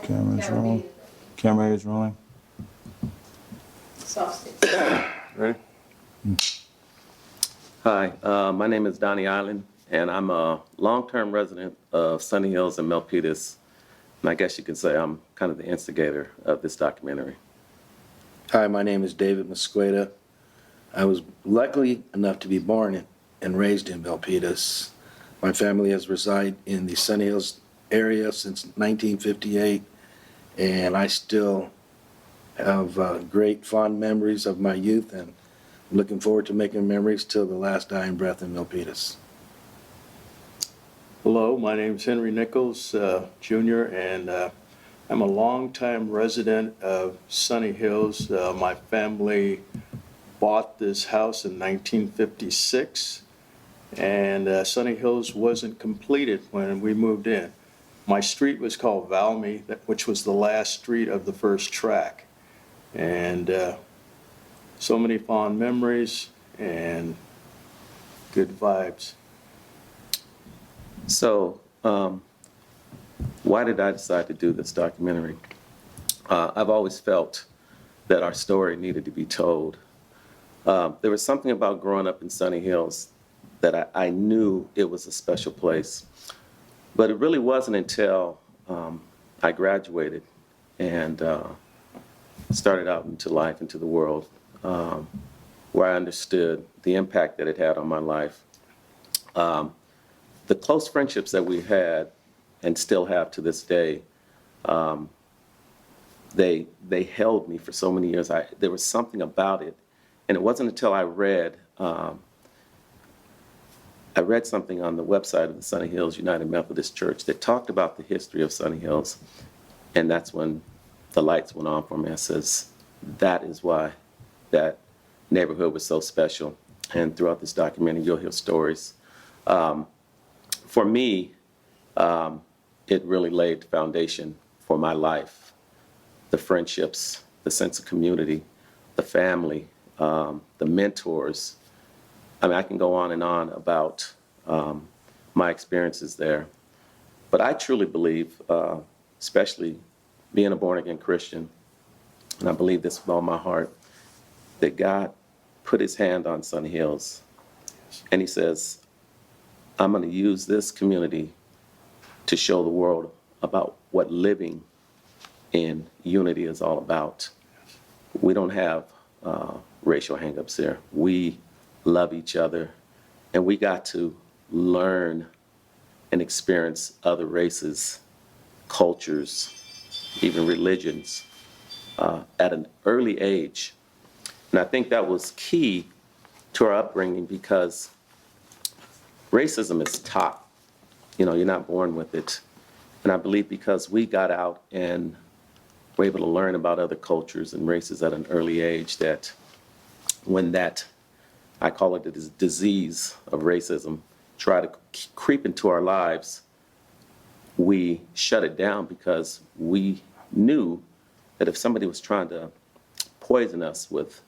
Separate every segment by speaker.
Speaker 1: Camera's rolling. Camera is rolling.
Speaker 2: Soft stick.
Speaker 1: Ready?
Speaker 3: Hi, my name is Donnie Island, and I'm a long-term resident of Sunnyhills and Milpitas. And I guess you could say I'm kind of the instigator of this documentary.
Speaker 4: Hi, my name is David Mosqueda. I was lucky enough to be born and raised in Milpitas. My family has resided in the Sunnyhills area since 1958, and I still have great fond memories of my youth, and I'm looking forward to making memories till the last dying breath in Milpitas.
Speaker 5: Hello, my name is Henry Nichols, Jr., and I'm a longtime resident of Sunnyhills. My family bought this house in 1956, and Sunnyhills wasn't completed when we moved in. My street was called Valmy, which was the last street of the first track. And so many fond memories and good vibes.
Speaker 3: So, why did I decide to do this documentary? I've always felt that our story needed to be told. There was something about growing up in Sunnyhills that I knew it was a special place. But it really wasn't until I graduated and started out into life, into the world, where I understood the impact that it had on my life. The close friendships that we had and still have to this day, they held me for so many years. There was something about it, and it wasn't until I read something on the website of the Sunnyhills United Methodist Church that talked about the history of Sunnyhills, and that's when the lights went on for me. I says, that is why that neighborhood was so special. And throughout this documentary, you'll hear stories. For me, it really laid the foundation for my life. The friendships, the sense of community, the family, the mentors. I mean, I can go on and on about my experiences there. But I truly believe, especially being a born-again Christian, and I believe this with all my heart, that God put his hand on Sunnyhills, and he says, I'm going to use this community to show the world about what living in unity is all about. We don't have racial hangups here. We love each other, and we got to learn and experience other races, cultures, even religions at an early age. And I think that was key to our upbringing, because racism is taught. You know, you're not born with it. And I believe because we got out and were able to learn about other cultures and races at an early age, that when that, I call it the disease of racism, try to creep into our lives, we shut it down, because we knew that if somebody was trying to poison us with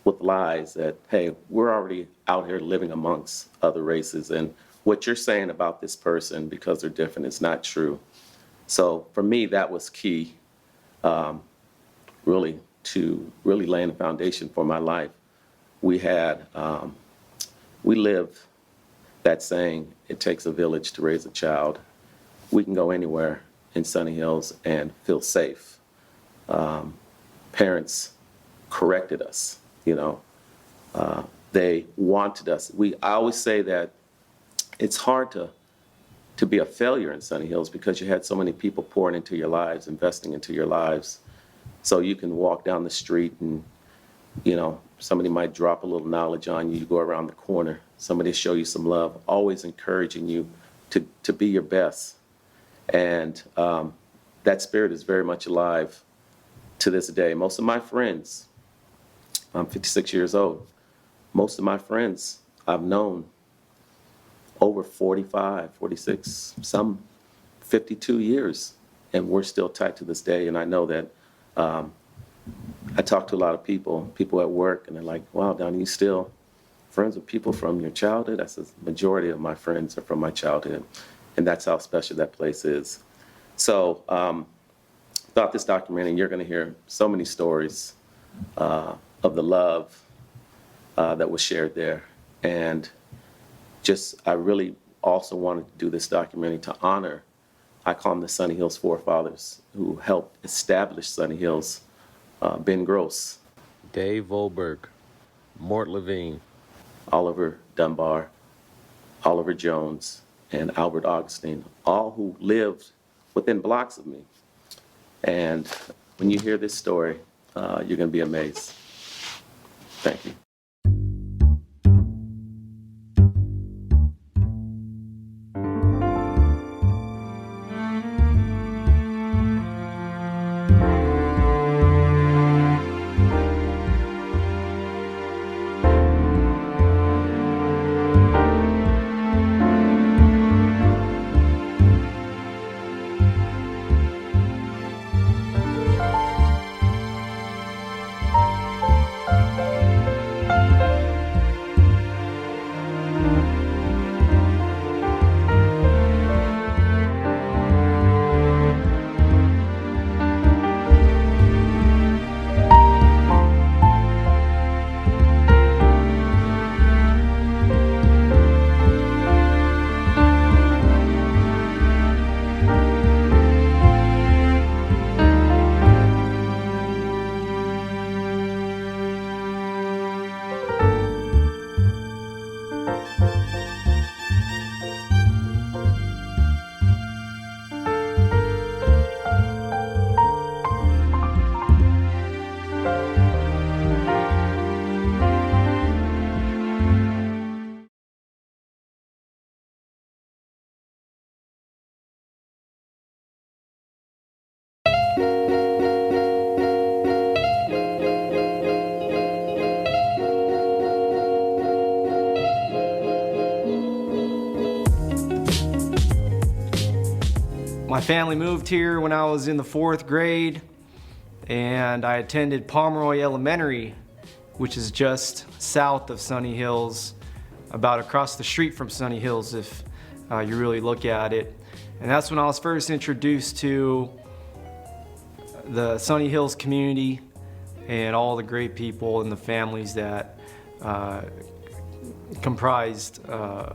Speaker 3: lies, that, hey, we're already out here living amongst other races, and what you're saying about this person because they're different is not true. So for me, that was key, really laying the foundation for my life. We live that saying, it takes a village to raise a child. We can go anywhere in Sunnyhills and feel safe. Parents corrected us, you know. They wanted us. I always say that it's hard to be a failure in Sunnyhills, because you had so many people pouring into your lives, investing into your lives. So you can walk down the street and, you know, somebody might drop a little knowledge on you. You go around the corner, somebody show you some love, always encouraging you to be your best. And that spirit is very much alive to this day. Most of my friends, I'm 56 years old, most of my friends I've known over 45, 46, some 52 years, and we're still tight to this day. And I know that I talk to a lot of people at work, and they're like, wow, Donnie, you still friends with people from your childhood? I said, the majority of my friends are from my childhood, and that's how special that place is. So Throughout this documentary, you're going to hear so many stories of the love that was shared there. And I really also wanted to do this documentary to honor, I call them the Sunny Hills forefathers, who helped establish Sunny Hills. Ben Gross,
Speaker 2: Dave Volberg, Mort Levine,
Speaker 3: Oliver Dunbar, Oliver Jones, and Albert Augustine, all who lived within blocks of me. And when you hear this story, you're going to be amazed. Thank you.
Speaker 6: My family moved here when I was in the 4th grade, and I attended Pomeroy Elementary, which is just south of Sunny Hills, about across the street from Sunny Hills if you really look at it. And that's when I was first introduced to the Sunny Hills community and all the great people and the families that comprised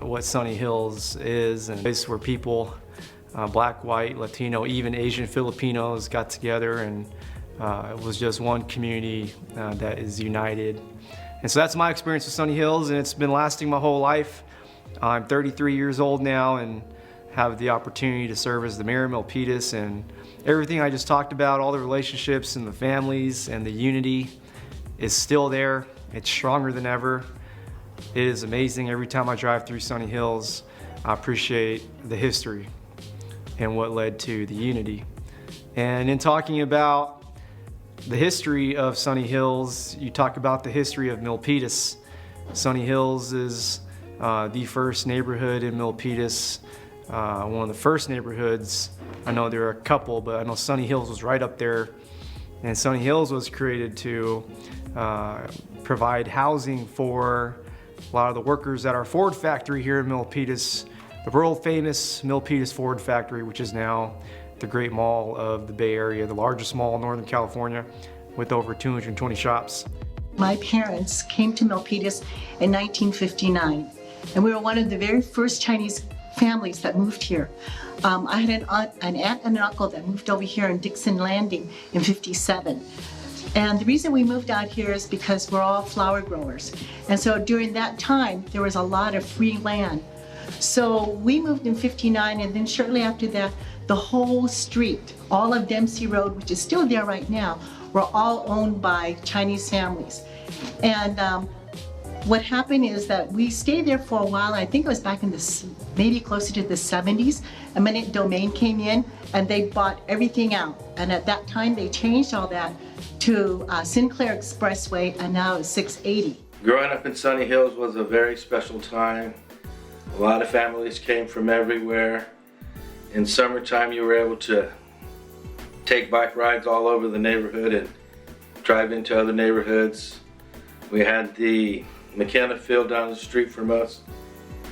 Speaker 6: what Sunny Hills is, and a place where people, black, white, Latino, even Asian Filipinos got together, and it was just one community that is united. And so that's my experience with Sunny Hills, and it's been lasting my whole life. I'm 33 years old now and have the opportunity to serve as the mayor of Milpitas, and everything I just talked about, all the relationships and the families and the unity is still there. It's stronger than ever. It is amazing. Every time I drive through Sunny Hills, I appreciate the history and what led to the unity. And in talking about the history of Sunny Hills, you talk about the history of Milpitas. Sunny Hills is the first neighborhood in Milpitas, one of the first neighborhoods. I know there are a couple, but I know Sunny Hills was right up there. And Sunny Hills was created to provide housing for a lot of the workers at our Ford factory here in Milpitas, the world famous Milpitas Ford factory, which is now the great mall of the Bay Area, the largest mall in Northern California with over 220 shops.
Speaker 7: My parents came to Milpitas in 1959, and we were one of the very first Chinese families that moved here. I had an aunt and an uncle that moved over here in Dixon Landing in 57. And the reason we moved out here is because we're all flower growers. And so during that time, there was a lot of free land. So we moved in 59, and then shortly after that, the whole street, all of Dempsey Road, which is still there right now, were all owned by Chinese families. And what happened is that we stayed there for a while. I think it was back in maybe closer to the 70s. Eminent Domain came in and they bought everything out. And at that time, they changed all that to Sinclair Expressway, and now it's 680.
Speaker 4: Growing up in Sunny Hills was a very special time. A lot of families came from everywhere. In summertime, you were able to take bike rides all over the neighborhood and drive into other neighborhoods. We had the McKenna Field down the street from us.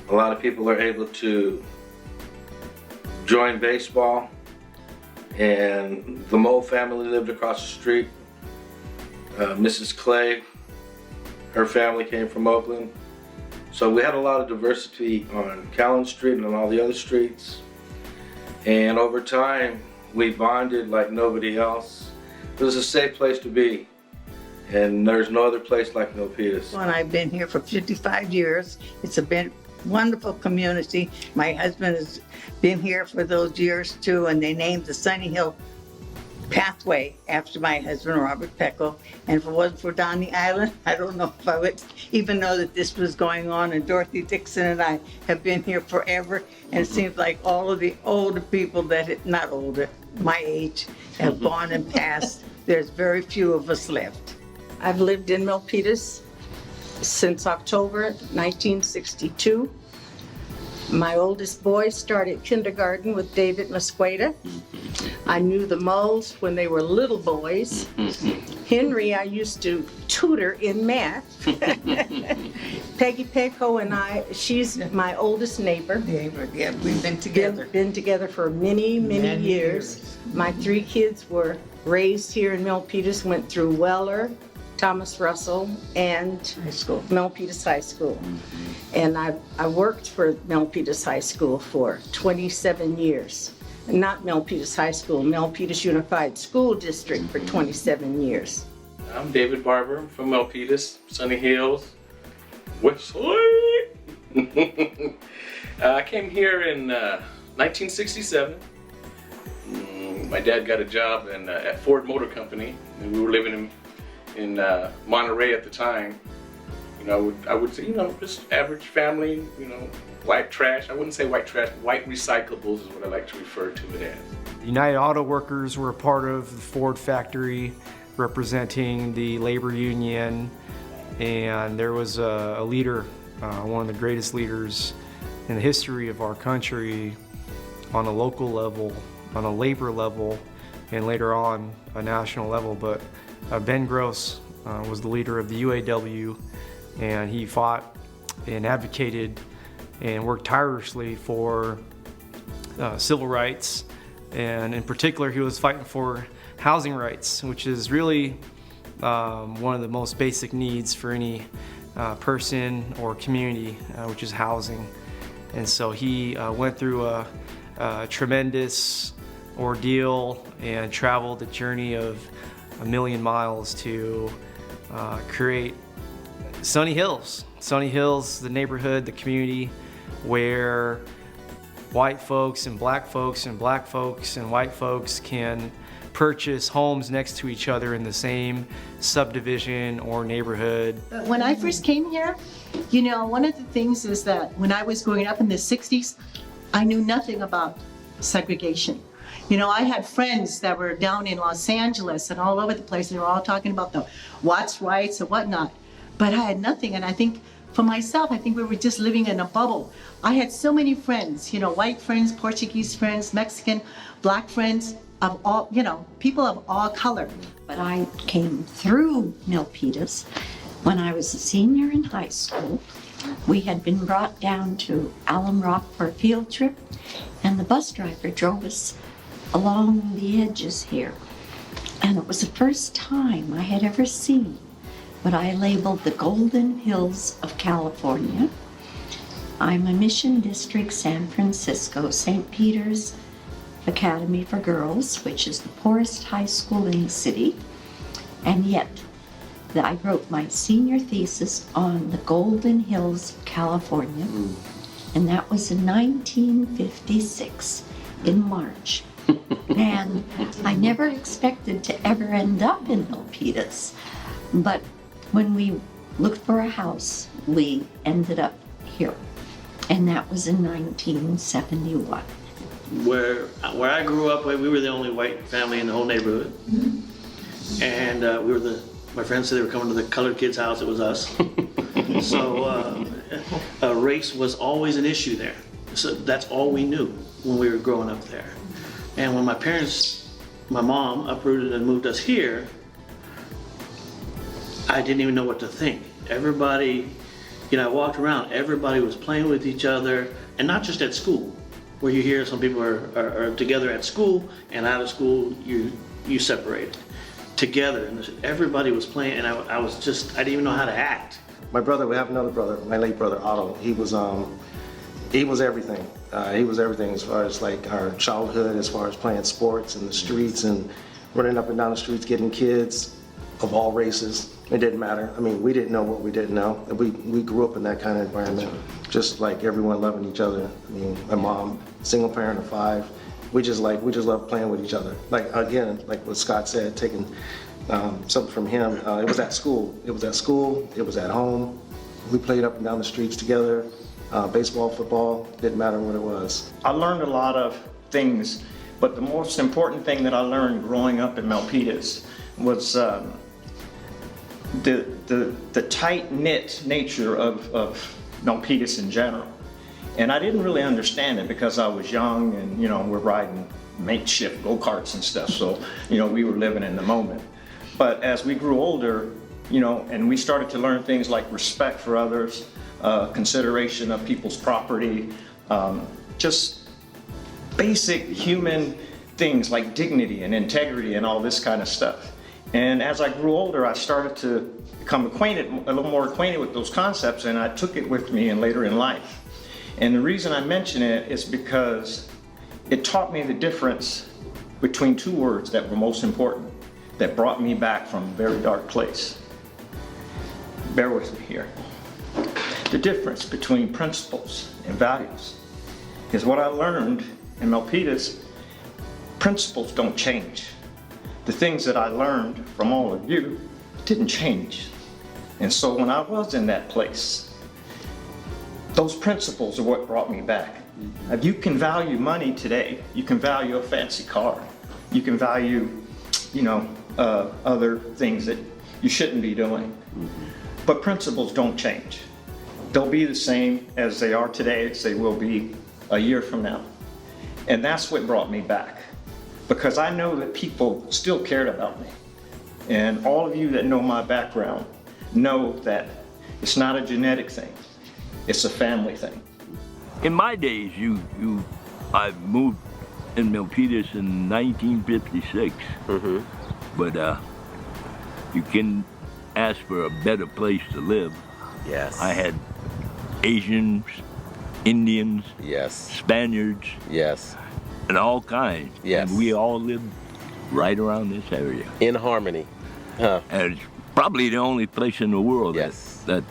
Speaker 4: A lot of people are able to join baseball and the Moe family lived across the street. Mrs. Clay, her family came from Oakland. So we had a lot of diversity on Callan Street and on all the other streets. And over time, we bonded like nobody else. It was a safe place to be. And there's no other place like Milpitas.
Speaker 8: And I've been here for 55 years. It's a wonderful community. My husband has been here for those years too, and they named the Sunny Hill Pathway after my husband, Robert Peckle. And if it wasn't for Donny Island, I don't know if I would even know that this was going on. And Dorothy Dixon and I have been here forever. And it seems like all of the older people not older, my age, have gone and passed. There's very few of us left.
Speaker 9: I've lived in Milpitas since October 1962. My oldest boy started kindergarten with David Mosqueda. I knew the Moles when they were little boys. Henry, I used to tutor in math. Peggy Pecco and I, she's my oldest neighbor.
Speaker 8: Yeah, we've been together.
Speaker 9: Been together for many, many years. My 3 kids were raised here in Milpitas, went through Weller, Thomas Russell, and Milpitas High School. And I worked for Milpitas High School for 27 years. Not Milpitas High School, Milpitas Unified School District for 27 years.
Speaker 10: I'm David Barber from Milpitas Sunnyhills, Westlake. I came here in 1967. My dad got a job at Ford Motor Company, and we were living in Monterey at the time. I would say, just average family, white trash. I wouldn't say white trash, white recyclables is what I like to refer to it as.
Speaker 6: The United Auto Workers were a part of the Ford factory representing the labor union, and there was a leader, one of the greatest leaders in the history of our country on a local level, on a labor level, and later on a national level. But Ben Gross was the leader of the UAW, and he fought and advocated and worked tirelessly for civil rights, and in particular he was fighting for housing rights, which is really one of the most basic needs for any person or community, which is housing. And so he went through a tremendous ordeal and traveled the journey of 1,000,000 miles to create Sunnyhills. Sunnyhills, the neighborhood, the community where white folks and black folks and black folks and white folks can purchase homes next to each other in the same subdivision or neighborhood.
Speaker 7: When I first came here, one of the things is that when I was growing up in the 60s, I knew nothing about segregation. I had friends that were down in Los Angeles and all over the place. They were all talking about the Watts rights and whatnot. But I had nothing. And I think for myself, I think we were just living in a bubble. I had so many friends, white friends, Portuguese friends, Mexican, black friends of all, people of all color.
Speaker 11: But I came through Milpitas when I was a senior in high school. We had been brought down to Alum Rock for a field trip, and the bus driver drove us along the edges here. And it was the first time I had ever seen what I labeled the Golden Hills of California. I'm a Mission District, San Francisco, St. Peter's Academy for Girls, which is the poorest high school in the city. And yet, I wrote my senior thesis on the Golden Hills of California, and that was in 1956, in March. And I never expected to ever end up in Milpitas, but when we looked for a house, we ended up here, and that was in 1971.
Speaker 12: Where I grew up, we were the only white family in the whole neighborhood, and my friends said they were coming to the colored kids' house. It was us. So race was always an issue there. So that's all we knew when we were growing up there. And when my mom uprooted and moved us here, I didn't even know what to think. Everybody, I walked around, everybody was playing with each other, and not just at school. where you hear some people are together at school, and out of school you separate together. And everybody was playing, and I didn't even know how to act.
Speaker 13: My brother, we have another brother, my late brother Otto. He was everything. He was everything as far as like our childhood, as far as playing sports in the streets and running up and down the streets, getting kids of all races. It didn't matter. I mean, we didn't know what we didn't know. We grew up in that kind of environment, just like everyone loving each other. I mean, my mom, single parent of 5. We just love playing with each other. Like again, like what Scott said, taking something from him. It was at school. It was at school. It was at home. We played up and down the streets together. Baseball, football, didn't matter what it was.
Speaker 14: I learned a lot of things, but the most important thing that I learned growing up in Milpitas was the tight-knit nature of Milpitas in general. And I didn't really understand it because I was young and, we're riding makeshift go-karts and stuff, so, we were living in the moment. But as we grew older, and we started to learn things like respect for others, consideration of people's property, just basic human things like dignity and integrity and all this kind of stuff. And as I grew older, I started to become a little more acquainted with those concepts, and I took it with me later in life. And the reason I mention it is because it taught me the difference between 2 words that were most important, that brought me back from a very dark place. Bear with me here. The difference between principles and values is what I learned in Milpitas. Principles don't change. The things that I learned from all of you didn't change. And so when I was in that place, those principles are what brought me back. You can value money today. You can value a fancy car. You can value, other things that you shouldn't be doing. But principles don't change. They'll be the same as they are today, as they will be a year from now. And that's what brought me back, because I know that people still cared about me. And all of you that know my background know that it's not a genetic thing, it's a family thing.
Speaker 15: In my days, I moved in Milpitas in 1956, but you can ask for a better place to live.
Speaker 2: Yes.
Speaker 15: I had Asians, Indians,
Speaker 2: Yes.
Speaker 15: Spaniards,
Speaker 2: Yes.
Speaker 15: and all kinds.
Speaker 2: Yes.
Speaker 15: And we all lived right around this area.
Speaker 2: In harmony. Huh.
Speaker 15: And it's probably the only place in the world
Speaker 2: Yes.
Speaker 15: that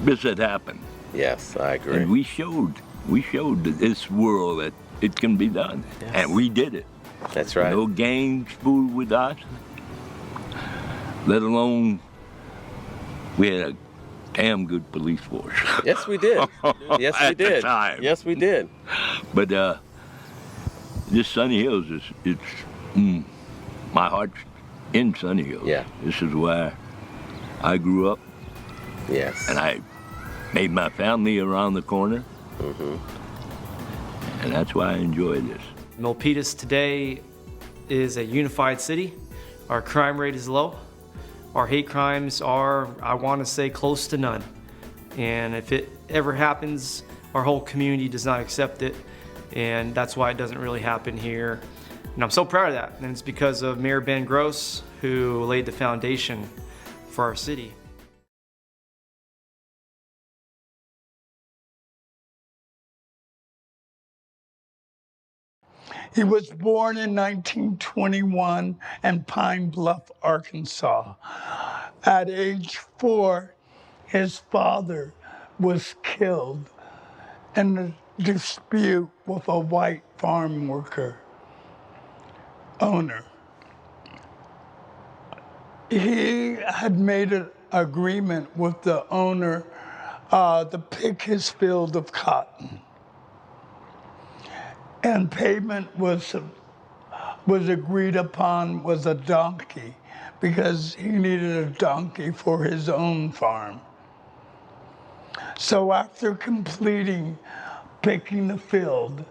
Speaker 15: this had happened.
Speaker 2: Yes, I agree.
Speaker 15: And we showed this world that it can be done.
Speaker 2: Yes.
Speaker 15: And we did it.
Speaker 2: That's right.
Speaker 15: No gangs fooled with us, let alone we had a damn good police force.
Speaker 2: Yes, we did. Yes, we
Speaker 15: At the
Speaker 2: did.
Speaker 15: time.
Speaker 2: Yes, we did.
Speaker 15: But this Sunny Hills my heart's in Sunny Hills.
Speaker 2: Yeah.
Speaker 15: This is where I grew up,
Speaker 2: Yes.
Speaker 15: and I made my family around the corner, and that's why I enjoy this.
Speaker 6: Milpitas today is a unified city. Our crime rate is low. Our hate crimes are, I want to say, close to none. And if it ever happens, our whole community does not accept it. And that's why it doesn't really happen here. And I'm so proud of that. And it's because of Mayor Ben Gross, who laid the foundation for our city.
Speaker 16: He was born in 1921 in Pine Bluff, Arkansas. At age 4, his father was killed in a dispute with a white farm worker owner. He had made an agreement with the owner to pick his field of cotton. And payment was agreed upon was a donkey, because he needed a donkey for his own farm. So after completing picking the field,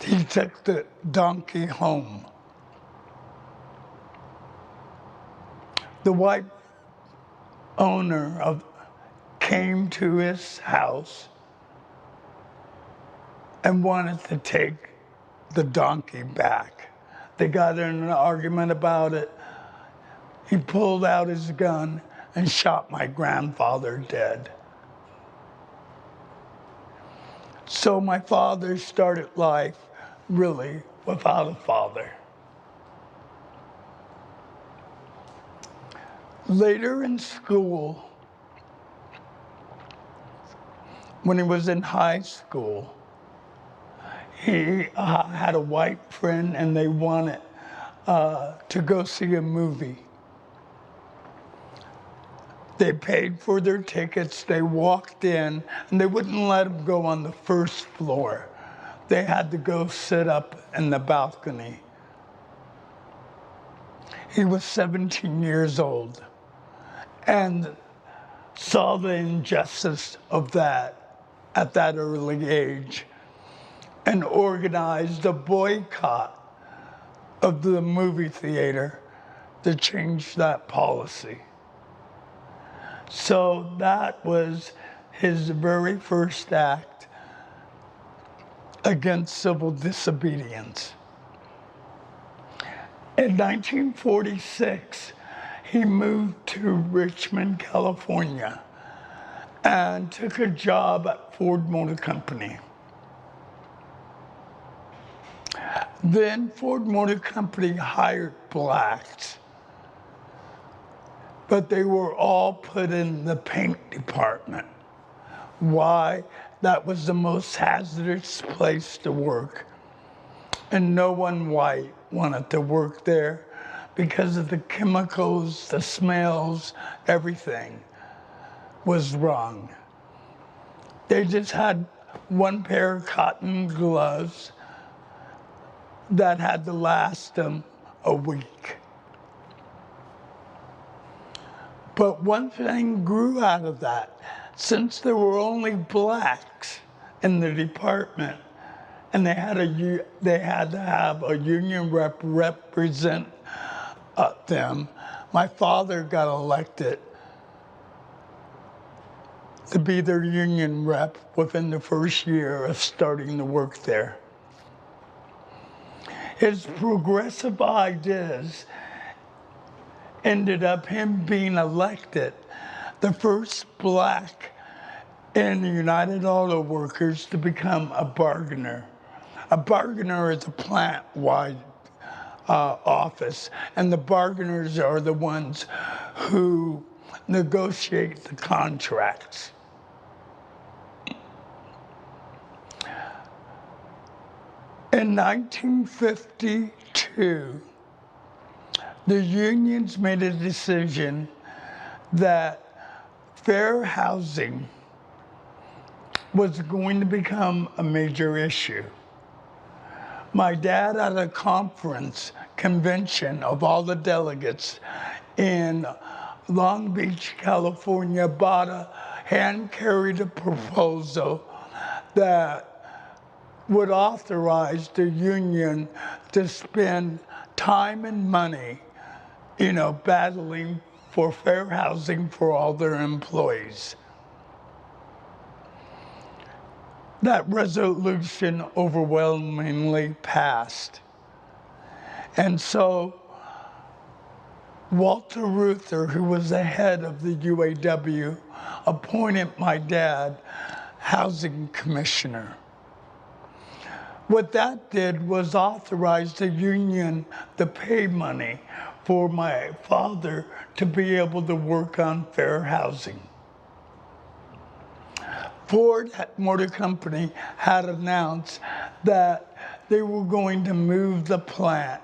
Speaker 16: he took the donkey home. The white owner came to his house and wanted to take the donkey back. They got in an argument about it. He pulled out his gun and shot my grandfather dead. So my father started life really without a father. Later in school, when he was in high school, he had a white friend and they wanted to go see a movie. They paid for their tickets, they walked in, and they wouldn't let him go on the first floor. They had to go sit up in the balcony. He was 17 years old and saw the injustice of that at that early age and organized a boycott of the movie theater to change that policy. So that was his very first act against civil disobedience. In 1946, he moved to Richmond, California, and took a job at Ford Motor Company. Then Ford Motor Company hired blacks, but they were all put in the paint department. Why? That was the most hazardous place to work. And no one white wanted to work there because of the chemicals, the smells, everything was wrong. They just had one pair of cotton gloves that had to last them a week. But one thing grew out of that. Since there were only blacks in the department, and they had to have a union rep represent them, my father got elected to be their union rep within the first year of starting to work there. His progressive ideas ended up him being elected the first black in the United Auto Workers to become a bargainer. A bargainer is a plant-wide office, and the bargainers are the ones who negotiate the contracts. In 1952, the unions made a decision that fair housing was going to become a major issue. My dad at a convention of all the delegates in Long Beach, California, hand-carried a proposal that would authorize the union to spend time and money, battling for fair housing for all their employees. That resolution overwhelmingly passed. And so Walter Reuther, who was the head of the UAW, appointed my dad housing commissioner. What that did was authorize the union to pay money for my father to be able to work on fair housing. Ford Motor Company had announced that they were going to move the plant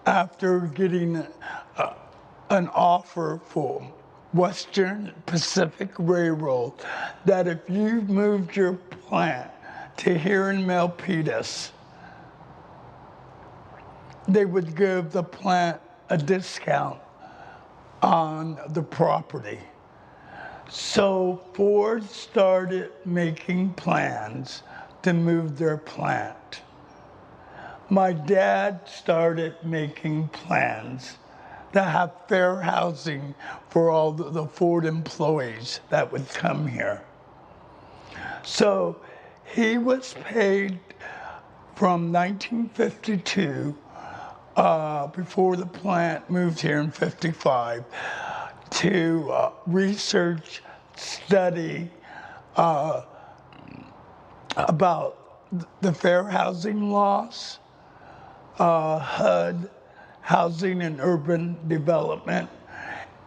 Speaker 16: after getting an offer for Western Pacific Railroad that if you moved your plant to here in Milpitas, they would give the plant a discount on the property. So Ford started making plans to move their plant. My dad started making plans to have fair housing for all the Ford employees that would come here. So He was paid from 1952, before the plant moved here in 55, to research, study about the fair housing laws, HUD, housing and urban development,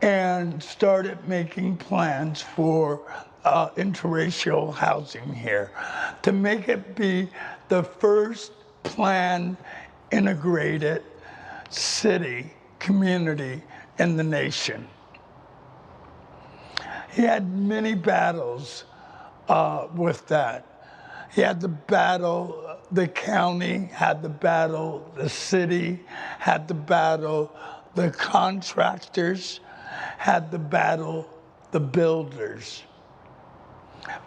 Speaker 16: and started making plans for interracial housing here to make it be the first planned integrated city community in the nation. He had many battles with that. He had the battle, the county had the battle, the city had the battle, the contractors had the battle, the builders.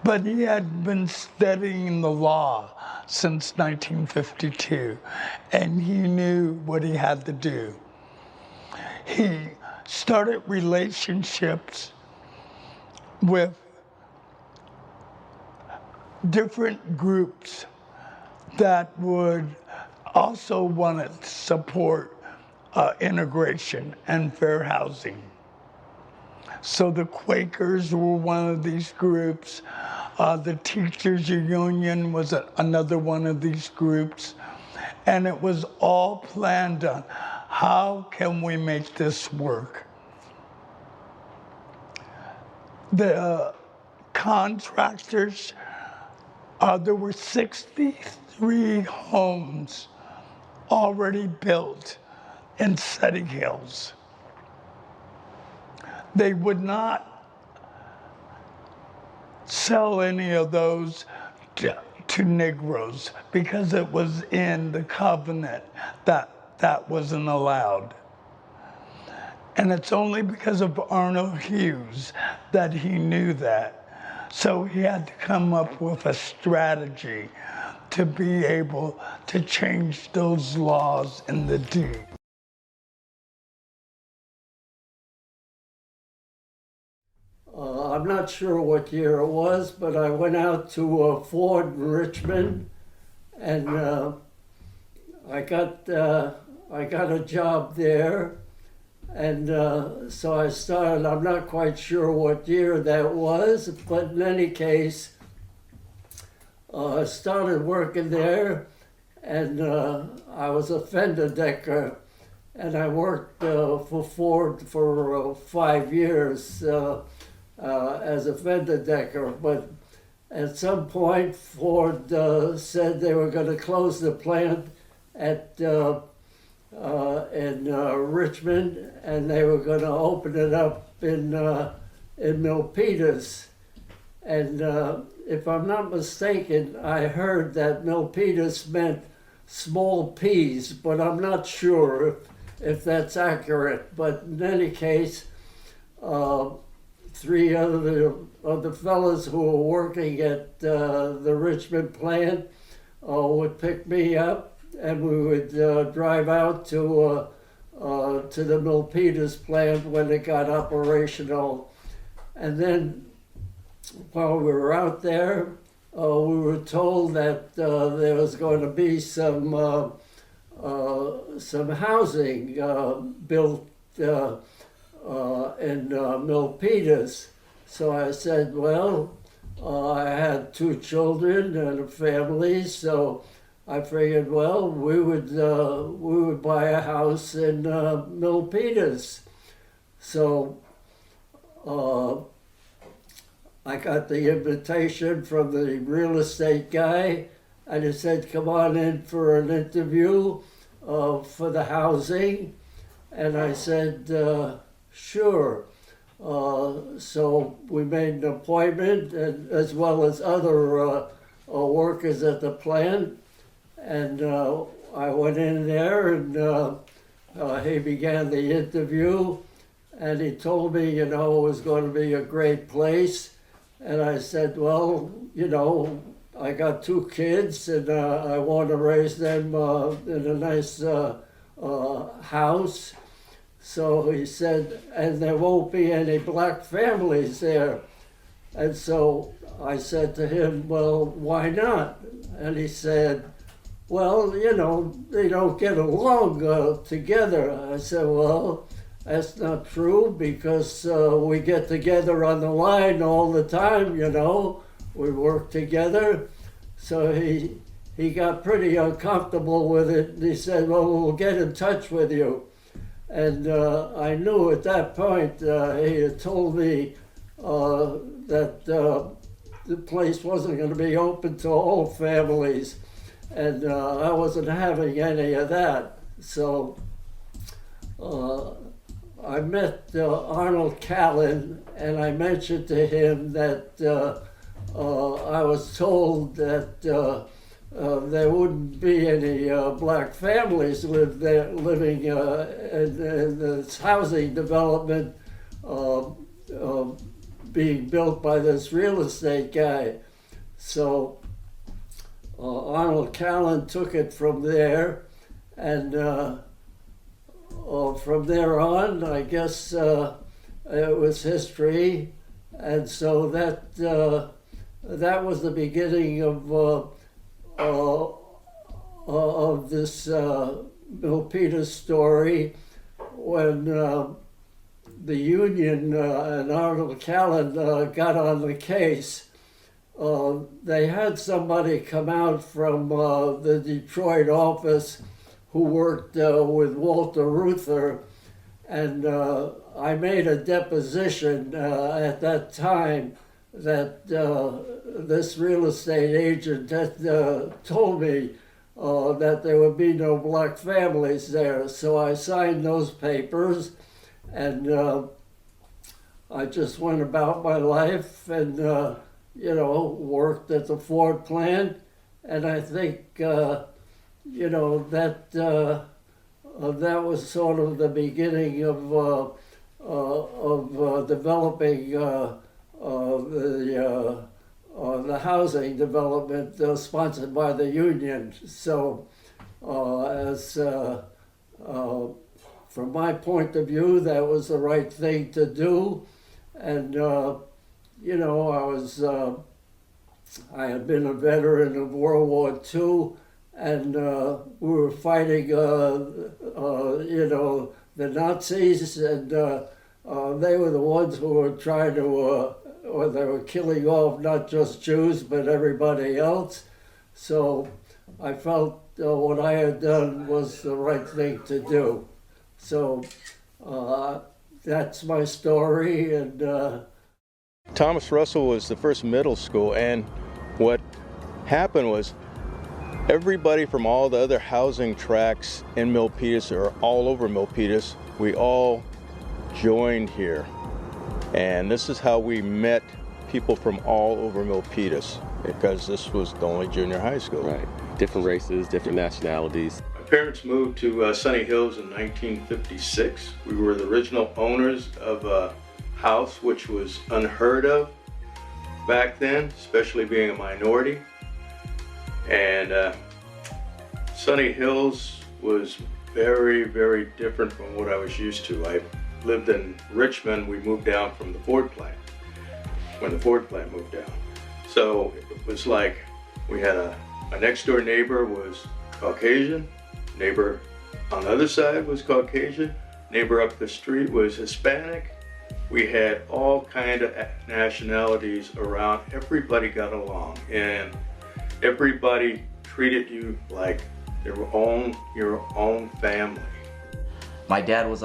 Speaker 16: But he had been studying the law since 1952, and he knew what he had to do. He started relationships with different groups that would also want to support integration and fair housing. So the Quakers were one of these groups. The Teachers Union was another one of these groups. And it was all planned on how can we make this work. The contractors, there were 63 homes already built in Sunnyhills. They would not sell any of those to Negroes because it was in the covenant that wasn't allowed. And it's only because of Arnold Hughes that he knew that. So he had to come up with a strategy to be able to change those laws in the deed.
Speaker 17: I'm not sure what year it was, but I went out to Ford in Richmond, and I got a job there, and so I started. I'm not quite sure what year that was, but in any case, I started working there, and I was a fender decker, and I worked for Ford for 5 years. As a fender decker, but at some point Ford said they were going to close the plant at in Richmond, and they were going to open it up in Milpitas. And if I'm not mistaken, I heard that Milpitas meant small peas, but I'm not sure if that's accurate. But in any case, 3 of the fellas who were working at the Richmond plant would pick me up, and we would drive out to the Milpitas plant when it got operational. And then while we were out there, we were told that there was going to be some housing built in Milpitas. So I said, well, I had 2 children and a family, so I figured, well, we would buy a house in Milpitas. So I got the invitation from the real estate guy, and he said, come on in for an interview for the housing. And I said, sure. So we made an appointment, and as well as other workers at the plant. And I went in there, and he began the interview. And he told me, you know, it was going to be a great place. And I said, well, you know, I got 2 kids, and I want to raise them in a nice house. So he said, and there won't be any black families there. And so I said to him, well, why not? And he said, well, you know, they don't get along together. I said, well, that's not true because we get together on the line all the time, you know. We work together. So he got pretty uncomfortable with it. And he said, well, we'll get in touch with you. And I knew at that point he had told me that the place wasn't going to be open to all families. And I wasn't having any of that. So I met Arnold Callan, and I mentioned to him that I was told that there wouldn't be any black families living in this housing development being built by this real estate guy. So Arnold Callan took it from there, and from there on, I guess it was history, and so that was the beginning of this Milpitas story, when the union and Arnold Callan got on the case. They had somebody come out from the Detroit office who worked with Walter Reuther, and I made a deposition at that time that this real estate agent had told me that there would be no black families there. So I signed those papers, and I just went about my life and you know, worked at the Ford plant, and I think, you know, that that was sort of the beginning of developing the housing development sponsored by the union. So, from my point of view, that was the right thing to do, and. You know, I had been a veteran of World War II, and we were fighting, you know, the Nazis, and they were the ones who were trying to, or they were killing off not just Jews, but everybody else. So I felt what I had done was the right thing to do. So that's my story, and
Speaker 5: Thomas Russell was the first middle school, and what happened was everybody from all the other housing tracts in Milpitas, or all over Milpitas, we all joined here. And this is how we met people from all over Milpitas, because this was the only junior high school.
Speaker 2: Right. Different races, different nationalities.
Speaker 5: My parents moved to Sunnyhills in 1956. We were the original owners of a house which was unheard of back then, especially being a minority. And Sunnyhills was very, very different from what I was used to. I lived in Richmond. We moved down from the Ford plant, when the Ford plant moved down. So it was like we had my next door neighbor was Caucasian, neighbor on the other side was Caucasian, neighbor up the street was Hispanic. We had all kind of nationalities around. Everybody got along, and everybody treated you like your own family.
Speaker 18: My dad was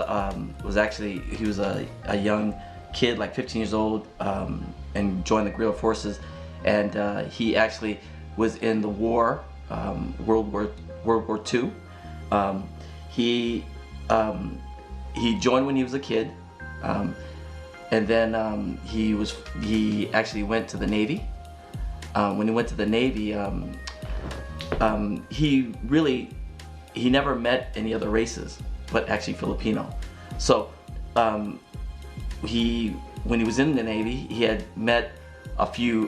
Speaker 18: actually, he was a young kid, like 15 years old, and joined the guerrilla forces, and he actually was in the war, World War II. He joined when he was a kid. And then he actually went to the Navy. When he went to the Navy, he never met any other races, but actually Filipino. So when he was in the Navy, he had met a few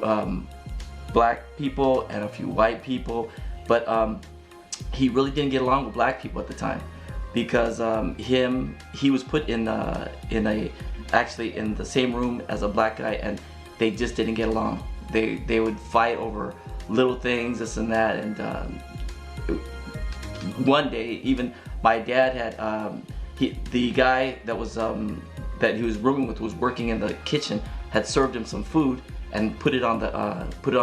Speaker 18: black people and a few white people, but he really didn't get along with black people at the time, because he was put actually in the same room as a black guy, and they just didn't get along. They would fight over little things, this and that, and one day even my dad had the guy that was that he was rooming with was working in the kitchen, had served him some food and put it on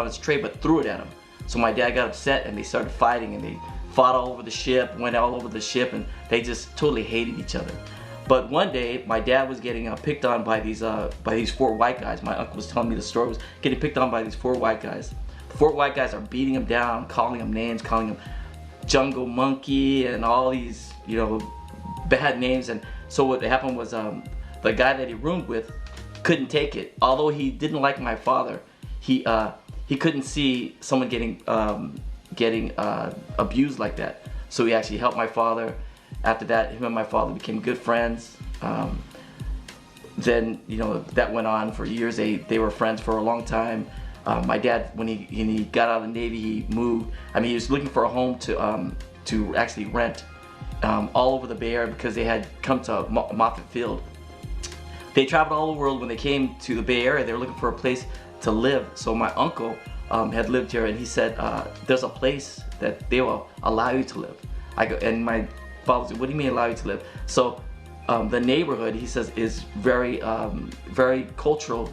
Speaker 18: his tray, but threw it at him. So my dad got upset and they started fighting, and they fought all over the ship, went all over the ship, and they just totally hated each other. But one day my dad was getting picked on by these 4 white guys. My uncle was telling me the story, was getting picked on by these 4 white guys. The 4 white guys are beating him down, calling him names, calling him jungle monkey and all these, you know, bad names. And so what happened was the guy that he roomed with couldn't take it. Although he didn't like my father, he couldn't see someone getting abused like that. So he actually helped my father. After that, him and my father became good friends. Then, you know, that went on for years. They were friends for a long time. My dad, when he got out of the Navy, he moved. I mean, he was looking for a home to actually rent all over the Bay Area because they had come to Moffett Field. They traveled all over the world. When they came to the Bay Area, they were looking for a place to live. So my uncle had lived here, and he said, there's a place that they will allow you to live. And my father said, what do you mean allow you to live? So the neighborhood, he says, is very, very cultural,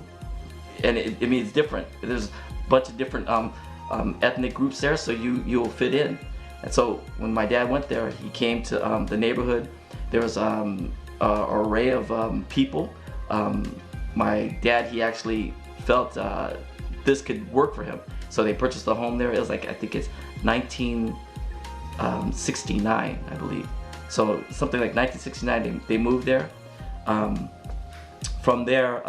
Speaker 18: and it's different. There's a bunch of different ethnic groups there, so you'll fit in. And so when my dad went there, he came to the neighborhood. There was an array of people. My dad, he actually felt this could work for him. So they purchased a home there. It was like, I think it's 1969, I believe. So something like 1969, they moved there. From there,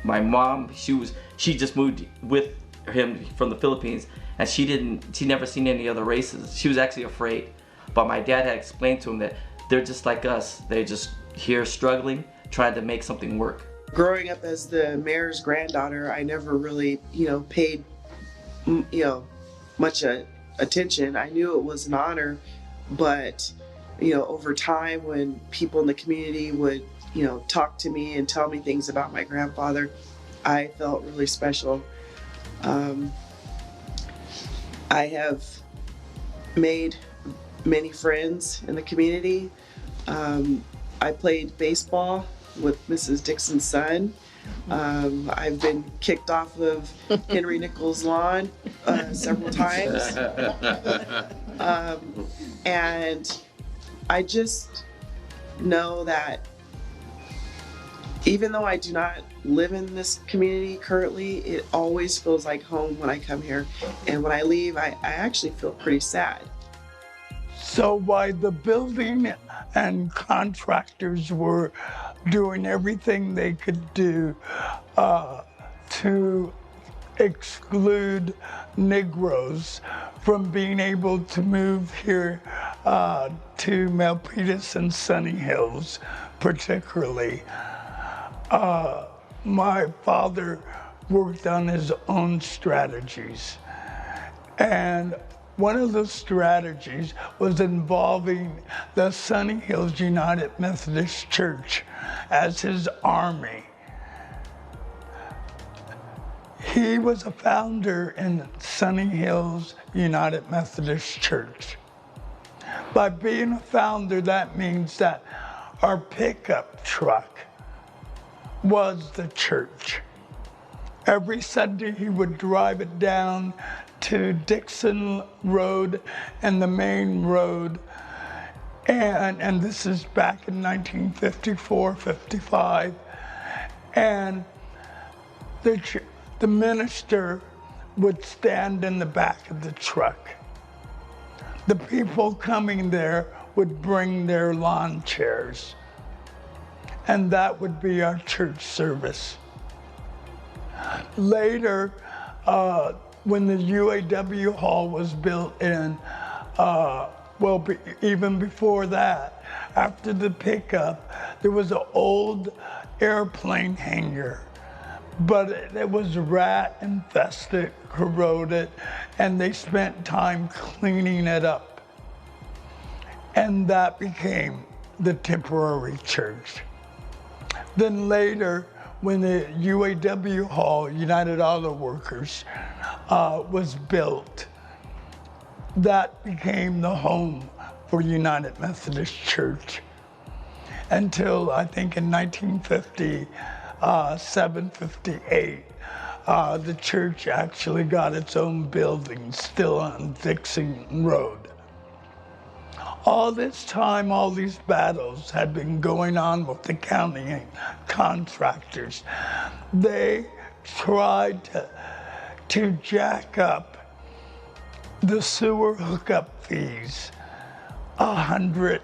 Speaker 18: my mom, she just moved with him from the Philippines, and she never seen any other races. She was actually afraid. But my dad had explained to him that they're just like us. They're just here struggling, trying to make something work.
Speaker 19: Growing up as the mayor's granddaughter, I never really, paid, much attention. I knew it was an honor, but, over time when people in the community would, talk to me and tell me things about my grandfather, I felt really special. I have made many friends in the community. I played baseball with Mrs. Dixon's son. I've been kicked off of Henry Nichols' lawn several times. And I just know that even though I do not live in this community currently, it always feels like home when I come here. And when I leave, I actually feel pretty sad.
Speaker 16: So while the building and contractors were doing everything they could do to exclude Negroes from being able to move here to Milpitas and Sunnyhills particularly, my father worked on his own strategies. And one of the strategies was involving the Sunnyhills United Methodist Church as his army. He was a founder in Sunnyhills United Methodist Church. By being a founder, that means that our pickup truck was the church. Every Sunday he would drive it down to Dixon Road and the main road. And this is back in 1954, 55. And the minister would stand in the back of the truck. The people coming there would bring their lawn chairs. And that would be our church service. Later, when the UAW hall was built in, even before that, after the pickup, there was an old airplane hangar, but it was rat infested, corroded, and they spent time cleaning it up. And that became the temporary church. Then later, when the UAW Hall, United Auto Workers, was built, that became the home for United Methodist Church until I think in 1957, 58, the church actually got its own building still on Dixon Road. All this time, all these battles had been going on with the county contractors. They tried to jack up the sewer hookup fees 100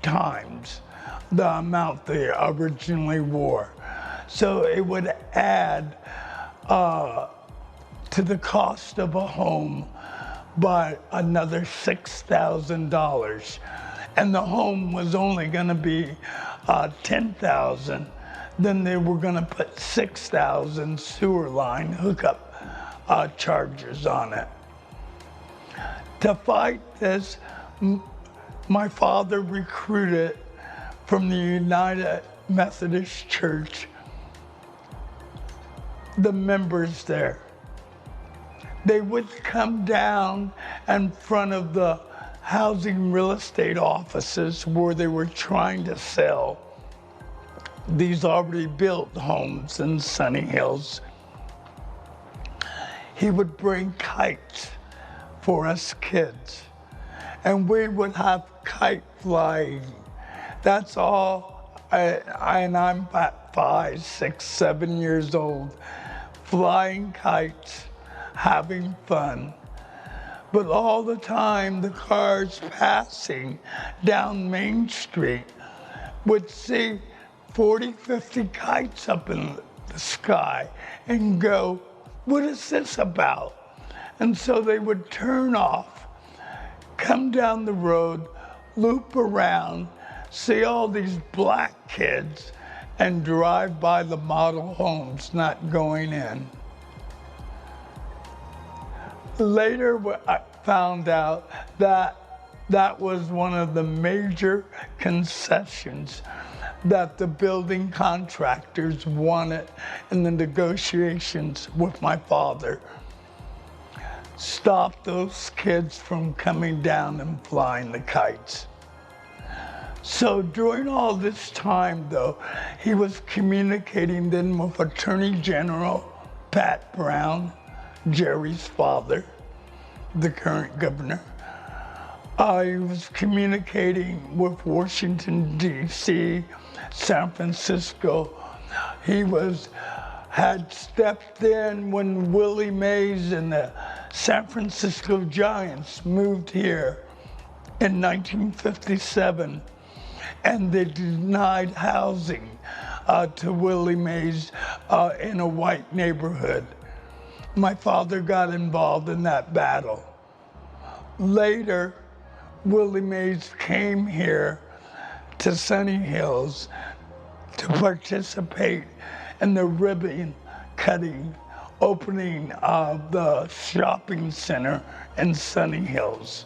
Speaker 16: times the amount they originally were. So it would add to the cost of a home by another $6,000. And the home was only gonna be $10,000. Then they were gonna put $6,000 sewer line hookup charges on it. To fight this, my father recruited from the United Methodist Church the members there. They would come down in front of the housing real estate offices where they were trying to sell these already built homes in Sunny Hills. He would bring kites for us kids, and we would have kite flying. That's all, and I'm about 5, 6, 7 years old, flying kites, having fun. But all the time, the cars passing down Main Street would see 40, 50 kites up in the sky and go, what is this about? And so they would turn off, come down the road, loop around, see all these black kids, and drive by the model homes not going in. Later, I found out that that was one of the major concessions that the building contractors wanted in the negotiations with my father. Stop those kids from coming down and flying the kites. So during all this time, though, he was communicating then with Attorney General Pat Brown, Jerry's father, the current governor. He was communicating with Washington, D.C., San Francisco. He had stepped in when Willie Mays and the San Francisco Giants moved here in 1957, and they denied housing to Willie Mays in a white neighborhood. My father got involved in that battle. Later, Willie Mays came here to Sunny Hills to participate in the ribbon cutting opening of the shopping center in Sunny Hills.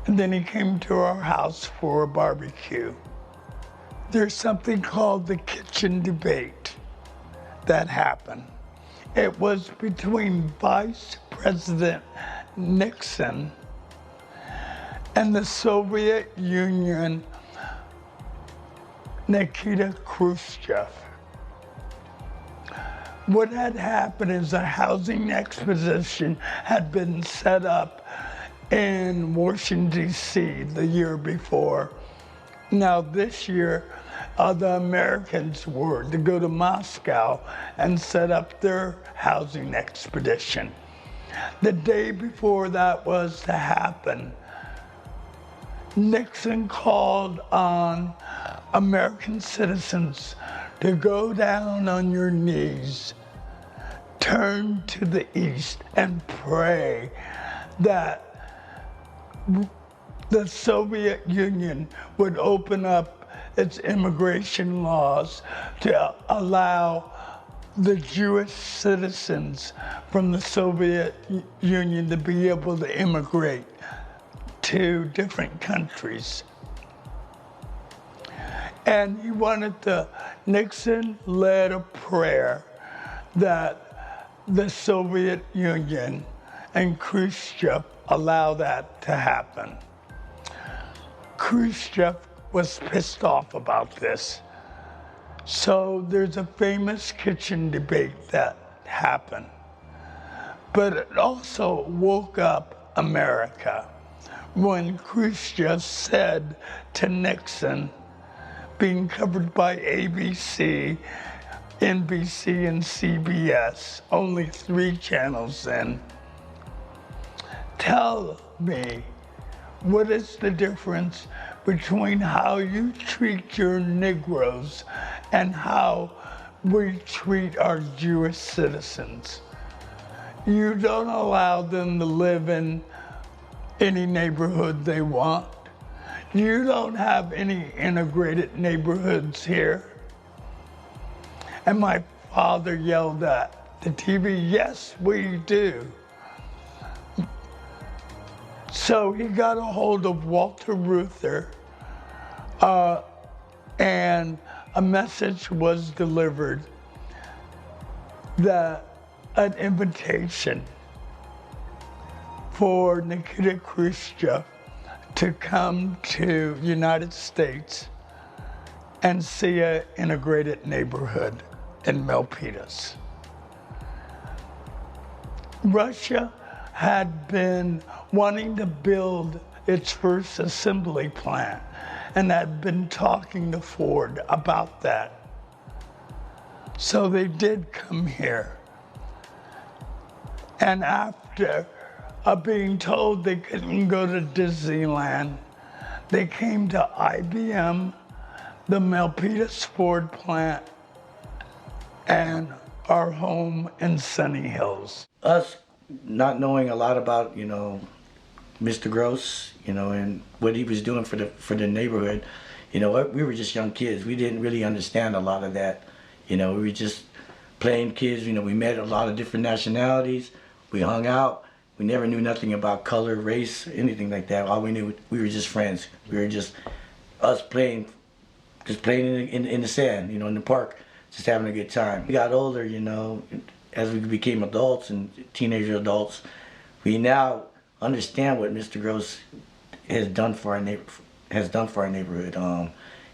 Speaker 16: And then he came to our house for a barbecue. There's something called the kitchen debate that happened. It was between Vice President Nixon and the Soviet Union, Nikita Khrushchev. What had happened is a housing exposition had been set up in Washington, D.C. the year before. Now this year, the Americans were to go to Moscow and set up their housing expedition. The day before that was to happen, Nixon called on American citizens to go down on your knees, turn to the east, and pray that the Soviet Union would open up its immigration laws to allow the Jewish citizens from the Soviet Union to be able to immigrate to different countries. And he wanted Nixon led a prayer that the Soviet Union and Khrushchev allow that to happen. Khrushchev was pissed off about this. So there's a famous kitchen debate that happened. But it also woke up America when Khrushchev said to Nixon, being covered by ABC, NBC, and CBS, only 3 channels then, tell me, what is the difference between how you treat your Negroes and how we treat our Jewish citizens? You don't allow them to live in any neighborhood they want. You don't have any integrated neighborhoods here. And my father yelled at the TV, yes, we do. So he got a hold of Walter Reuther, and a message was delivered that an invitation for Nikita Khrushchev to come to United States and see an integrated neighborhood in Milpitas. Russia had been wanting to build its first assembly plant and had been talking to Ford about that. So they did come here. And after being told they couldn't go to Disneyland, they came to IBM, the Milpitas Ford plant, and our home in Sunnyhills.
Speaker 4: Us not knowing a lot about, Mr. Gross, and what he was doing for the neighborhood, we were just young kids. We didn't really understand a lot of that. We were just playing kids. We met a lot of different nationalities. We hung out. We never knew nothing about color, race, anything like that. All we knew, we were just friends. We were just us playing in the sand, in the park, just having a good time. We got older, as we became adults and teenager adults, we now understand what Mr. Gross has done for our neighborhood.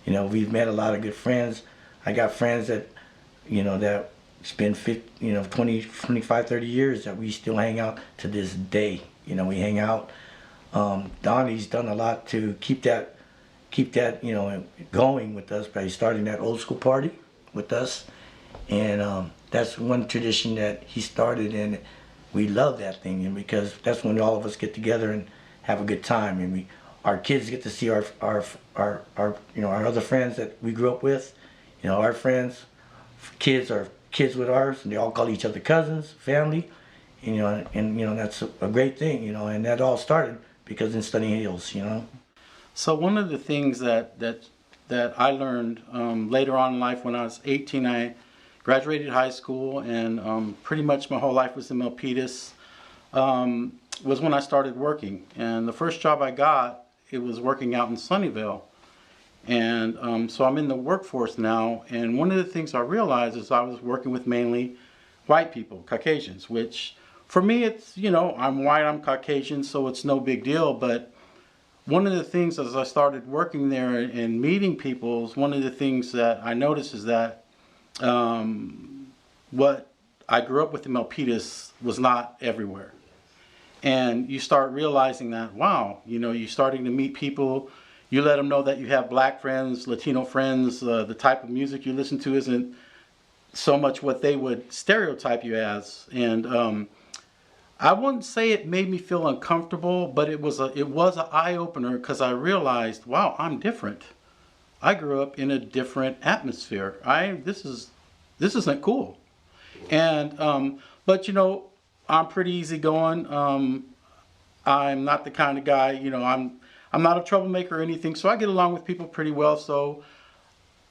Speaker 4: We've met a lot of good friends. I got friends that, that spend 20, 25, 30 years that we still hang out to this day. We hang out. Donnie's done a lot to keep that, going with us by starting that old school party with us. And that's one tradition that he started, and we love that thing, and because that's when all of us get together and have a good time, and our kids get to see our other friends that we grew up with, our friends, kids are kids with ours, and they all call each other cousins, family, and that's a great thing, and that all started because in Sunnyhills,
Speaker 20: So one of the things that I learned later on in life, when I was 18, I graduated high school, and pretty much my whole life was in Milpitas, was when I started working. And the first job I got, it was working out in Sunnyvale. And so I'm in the workforce now, and one of the things I realized is I was working with mainly white people, Caucasians, which for me it's, I'm white, I'm Caucasian, so it's no big deal. But one of the things as I started working there and meeting people, one of the things that I noticed is that what I grew up with in Milpitas was not everywhere. And you start realizing that, wow, you're starting to meet people. You let them know that you have black friends, Latino friends, the type of music you listen to isn't so much what they would stereotype you as. And I wouldn't say it made me feel uncomfortable, but it was an eye-opener, because I realized, wow, I'm different. I grew up in a different atmosphere. This isn't cool. And but I'm pretty easygoing. I'm not the kind of guy, I'm not a troublemaker or anything, so I get along with people pretty well, so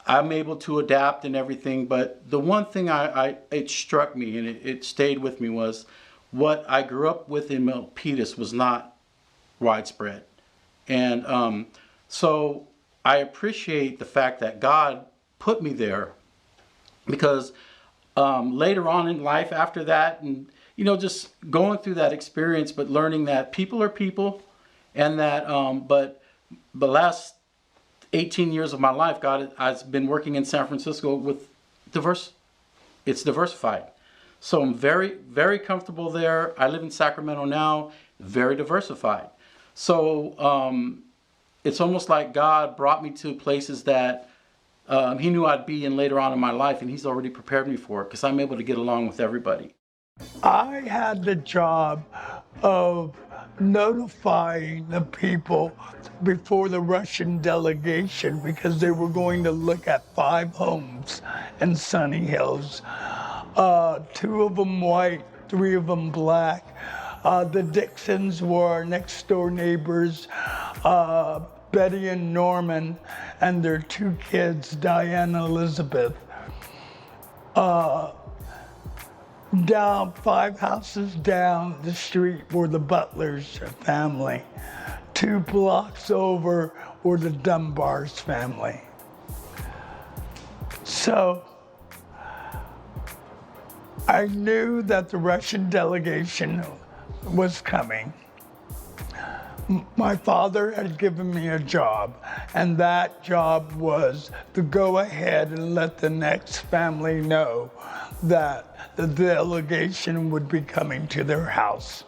Speaker 20: I'm able to adapt and everything. But the one thing it struck me, and it stayed with me, was what I grew up with in Milpitas was not widespread. And so I appreciate the fact that God put me there, because later on in life after that, and just going through that experience, but learning that people are people, and that but the last 18 years of my life, I've been working in San Francisco with it's diversified. So I'm very, very comfortable there. I live in Sacramento now, very diversified. So it's almost like God brought me to places that He knew I'd be in later on in my life, and He's already prepared me for it, because I'm able to get along with everybody.
Speaker 16: I had the job of notifying the people before the Russian delegation, because they were going to look at 5 homes in Sunny Hills. 2 of them white, 3 of them black. The Dixons were our next door neighbors, Betty and Norman, and their 2 kids, Diane and Elizabeth. Down 5 houses down the street were the Butlers family. 2 blocks over were the Dunbars family. So I knew that the Russian delegation was coming. My father had given me a job, and that job was to go ahead and let the next family know that the delegation would be coming to their house.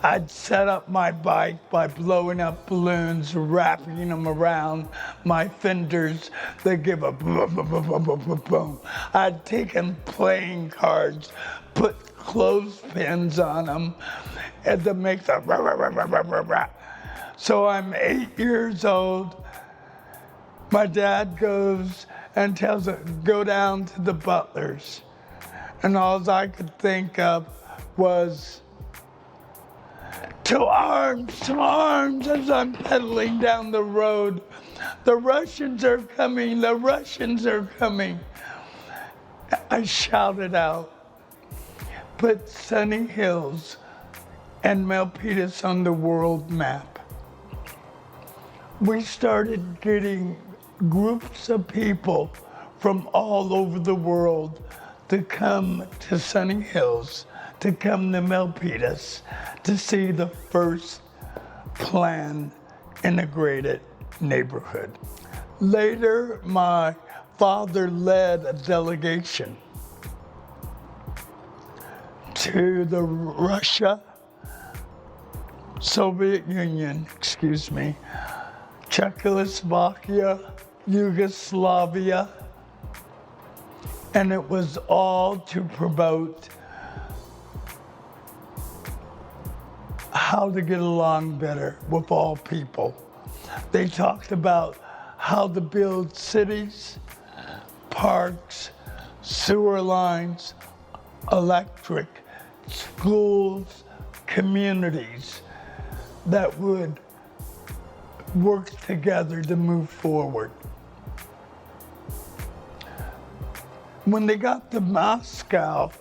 Speaker 16: I'd set up my bike by blowing up balloons, wrapping them around my fenders. They give a boom, boom, boom, boom, boom, boom, boom. I'd taken playing cards, put clothespins on them, and to make the rah, rah, rah, rah, rah, rah, rah. So I'm 8 years old. My dad goes and tells us, go down to the Butlers. And all I could think of was, to arms, as I'm pedaling down the road. The Russians are coming, the Russians are coming. I shouted out, put Sunny Hills and Milpitas on the world map. We started getting groups of people from all over the world to come to Sunny Hills, to come to Milpitas, to see the first planned integrated neighborhood. Later, my father led a delegation to the Russia, Soviet Union, Czechoslovakia, Yugoslavia, and it was all to promote how to get along better with all people. They talked about how to build cities, parks, sewer lines, electric, schools, communities that would work together to move forward. When they got to Moscow,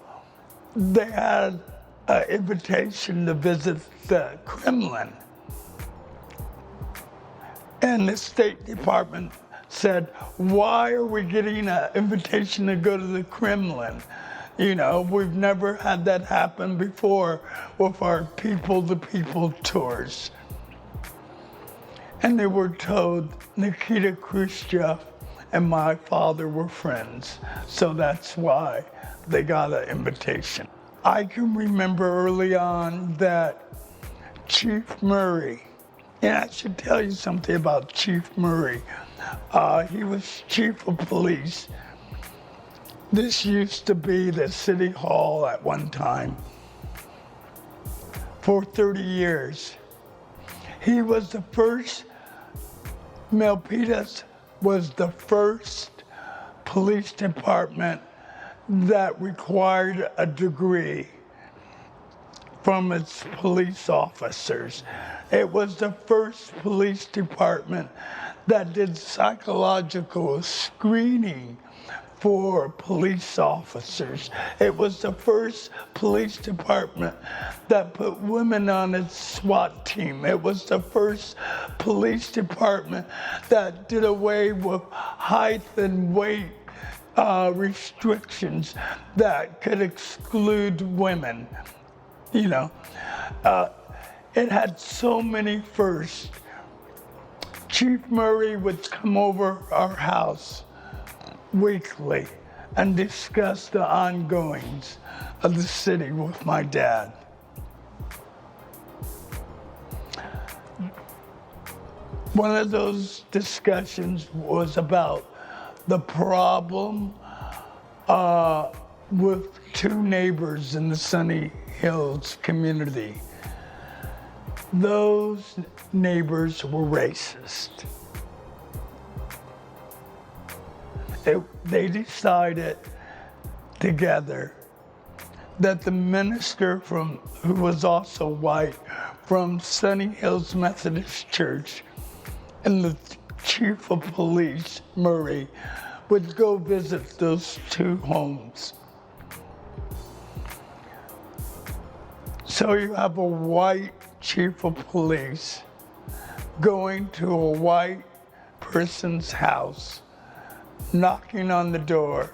Speaker 16: they had an invitation to visit the Kremlin. And the State Department said, why are we getting an invitation to go to the Kremlin? You know, we've never had that happen before with our people-to-people tours. And they were told Nikita Khrushchev and my father were friends. So that's why they got an invitation. I can remember early on that Chief Murray, and I should tell you something about Chief Murray. He was chief of police. This used to be the city hall at one time for 30 years. He was the first, Milpitas was the first police department that required a degree from its police officers. It was the first police department that did psychological screening for police officers. It was the first police department that put women on its SWAT team. It was the first police department that did away with height and weight restrictions that could exclude women. You know, it had so many firsts. Chief Murray would come over our house weekly and discuss the ongoings of the city with my dad. One of those discussions was about the problem with two neighbors in the Sunny Hills community. Those neighbors were racist. They decided together that the minister who was also white from Sunny Hills Methodist Church and the chief of police, Murray, would go visit those two homes. So you have a white chief of police going to a white person's house, knocking on the door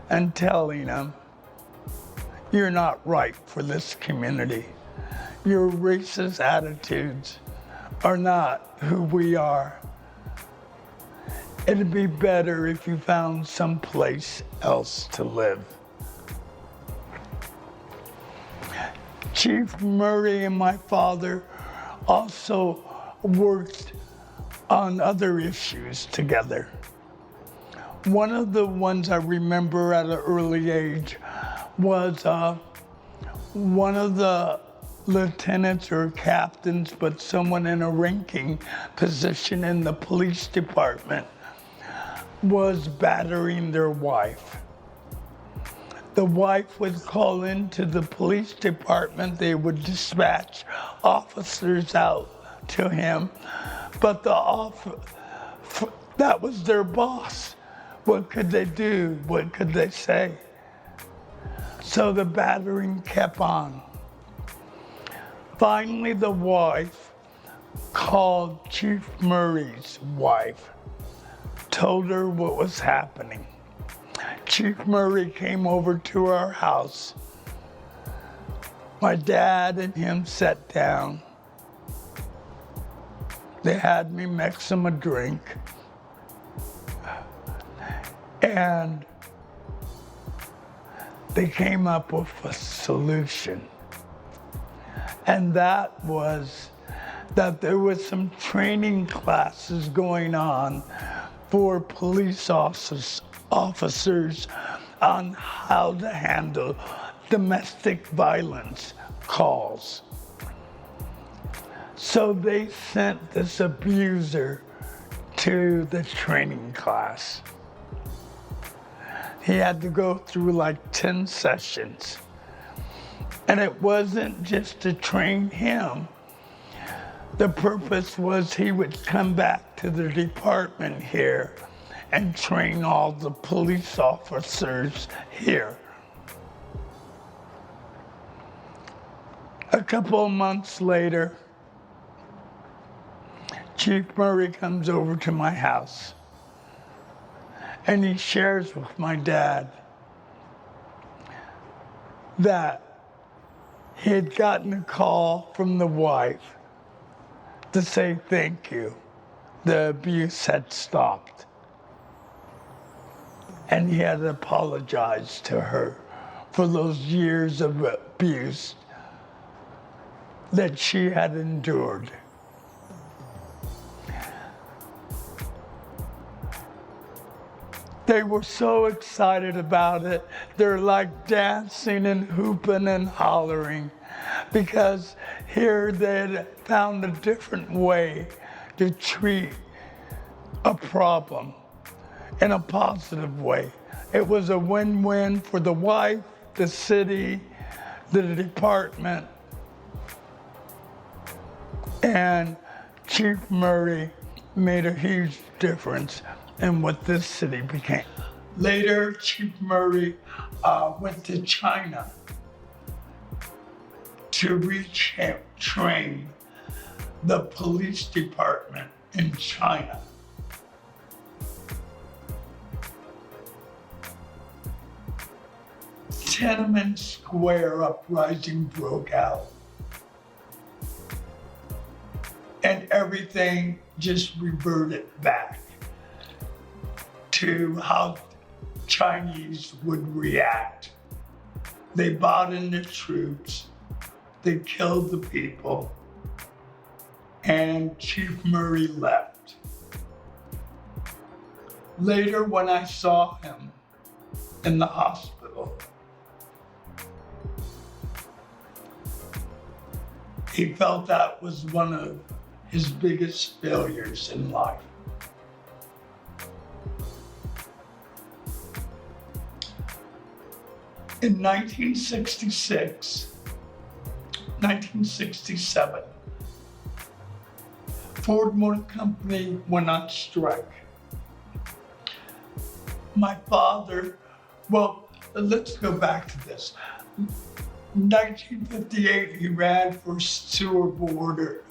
Speaker 16: and telling them, "You're not right for this community. Your racist attitudes are not who we are. It'd be better if you found someplace else to live." Chief Murray and my father also worked on other issues together. One of the ones I remember at an early age was one of the lieutenants or captains, but someone in a ranking position in the police department, was battering their wife. The wife would call into the police department. They would dispatch officers out to him, but that was their boss. What could they do? What could they say? So the battering kept on. Finally, the wife called Chief Murray's wife, told her what was happening. Chief Murray came over to our house. My dad and him sat down. They had me mix them a drink. And they came up with a solution. And that was that there was some training classes going on for police officers on how to handle domestic violence calls. So they sent this abuser to the training class. He had to go through like 10 sessions. And it wasn't just to train him. The purpose was he would come back to the department here and train all the police officers here. A couple of months later, Chief Murray comes over to my house and he shares with my dad that he had gotten a call from the wife to say thank you. The abuse had stopped. And he had apologized to her for those years of abuse that she had endured. They were so excited about it. They're like dancing and hooping and hollering because here they had found a different way to treat a problem in a positive way. It was a win-win for the wife, the city, the department, and Chief Murray made a huge difference in what this city became. Later, Chief Murray went to China to retrain the police department in China. Tiananmen Square uprising broke out. And everything just reverted back to how Chinese would react. They bought in the troops, they killed the people, and Chief Murray left. Later, when I saw him in the hospital, he felt that was one of his biggest failures in life. In 1967, Ford Motor Company went on strike. My father, well, let's go back to this. In 1958, he ran for sewer board,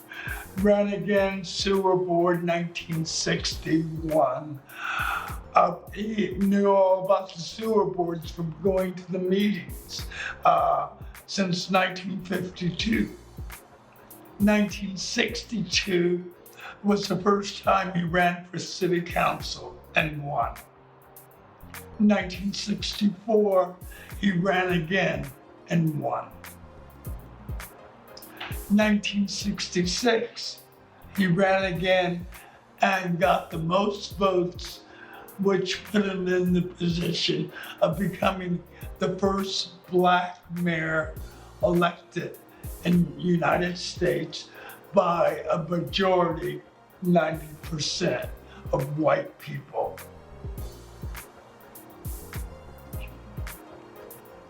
Speaker 16: ran again sewer board 1961. He knew all about the sewer boards from going to the meetings since 1952. 1962 was the first time he ran for city council and won. 1964, he ran again and won. 1966, he ran again and got the most votes, which put him in the position of becoming the first black mayor elected in the United States by a majority, 90% of white people.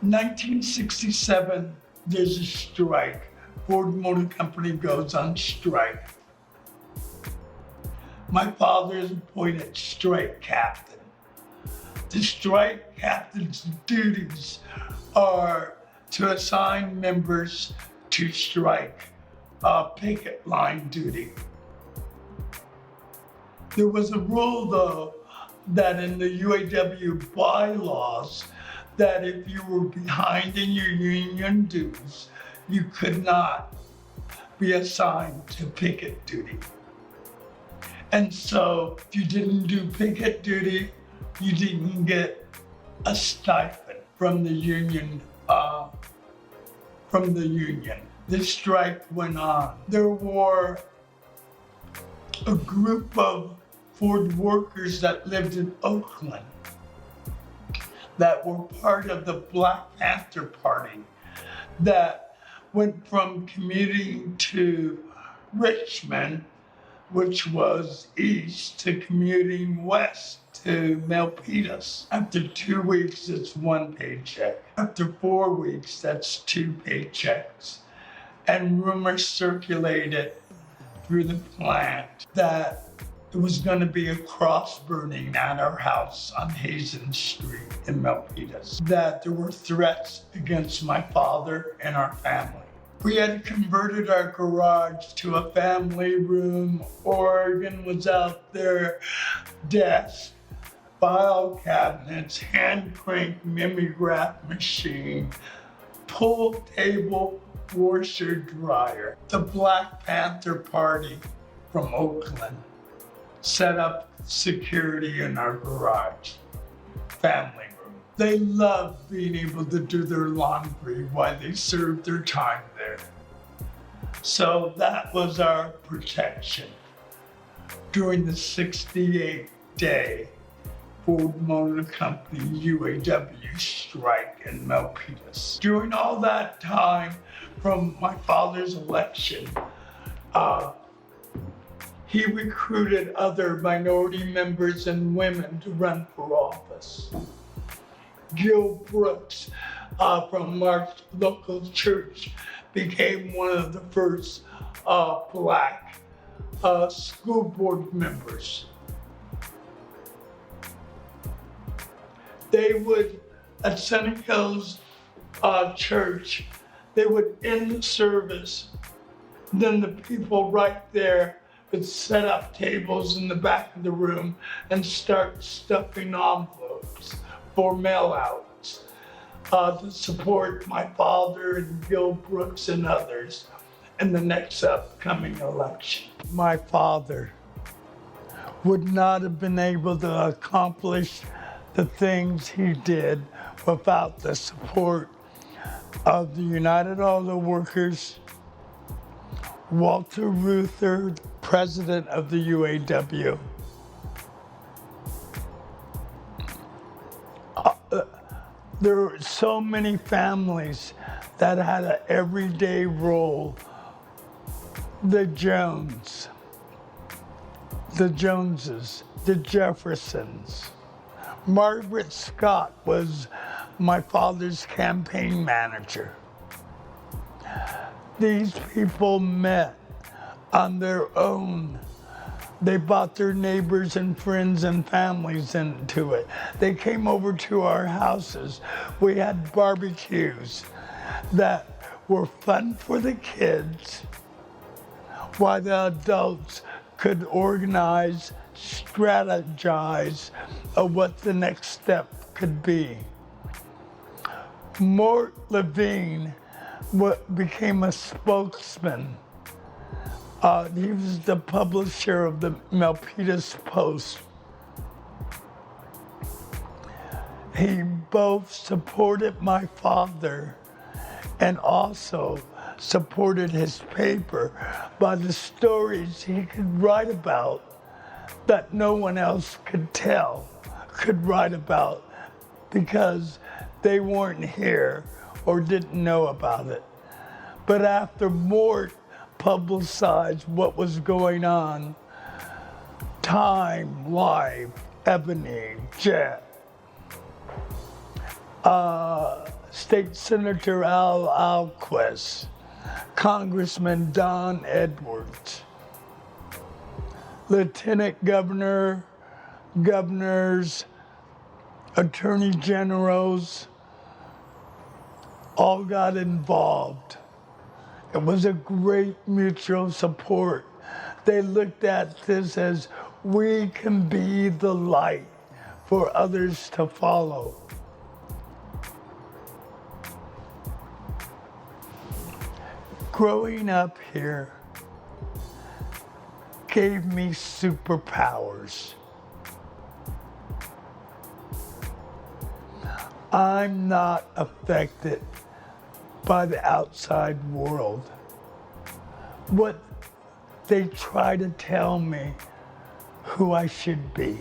Speaker 16: 1967, there's a strike. Ford Motor Company goes on strike. My father is appointed strike captain. The strike captain's duties are to assign members to strike picket line duty. There was a rule, though, that in the UAW bylaws, that if you were behind in your union dues, you could not be assigned to picket duty. And so if you didn't do picket duty, you didn't get a stipend from the union. The strike went on. There were a group of Ford workers that lived in Oakland that were part of the Black Panther Party that went from commuting to Richmond, which was east, to commuting west to Milpitas. After 2 weeks, it's one paycheck. After 4 weeks, that's 2 paychecks. And rumors circulated through the plant that there was going to be a cross burning at our house on Hazen Street in Milpitas, that there were threats against my father and our family. We had converted our garage to a family room. Organ was out there, desk, file cabinets, hand crank mimeograph machine, pool table, washer dryer. The Black Panther Party from Oakland set up security in our garage, family room. They loved being able to do their laundry while they served their time there. So that was our protection during the 68-day Ford Motor Company UAW strike in Milpitas. During all that time, from my father's election, he recruited other minority members and women to run for office. Gil Brooks from our local church became one of the first black school board members. they would, at Sunny Hills Church, they would end the service. Then the people right there would set up tables in the back of the room and start stuffing envelopes for mail outs to support my father and Bill Brooks and others in the next upcoming election. My father would not have been able to accomplish the things he did without the support of the United Auto Workers, Walter Reuther, president of the UAW. There were so many families that had an everyday role. The Joneses, the Jeffersons. Margaret Scott was my father's campaign manager. These people met on their own. They brought their neighbors and friends and families into it. They came over to our houses. We had barbecues that were fun for the kids, while the adults could organize, strategize of what the next step could be. Mort Levine became a spokesman. He was the publisher of the Milpitas Post. He both supported my father and also supported his paper by the stories he could write about that no one else could write about because they weren't here or didn't know about it. But after Mort publicized what was going on, Time, Life, Ebony, Jet, State Senator Al Alquist, Congressman Don Edwards, Lieutenant Governor, governors, attorney generals, all got involved. It was a great mutual support. They looked at this as we can be the light for others to follow. Growing up here gave me superpowers. I'm not affected by the outside world. What they try to tell me who I should be,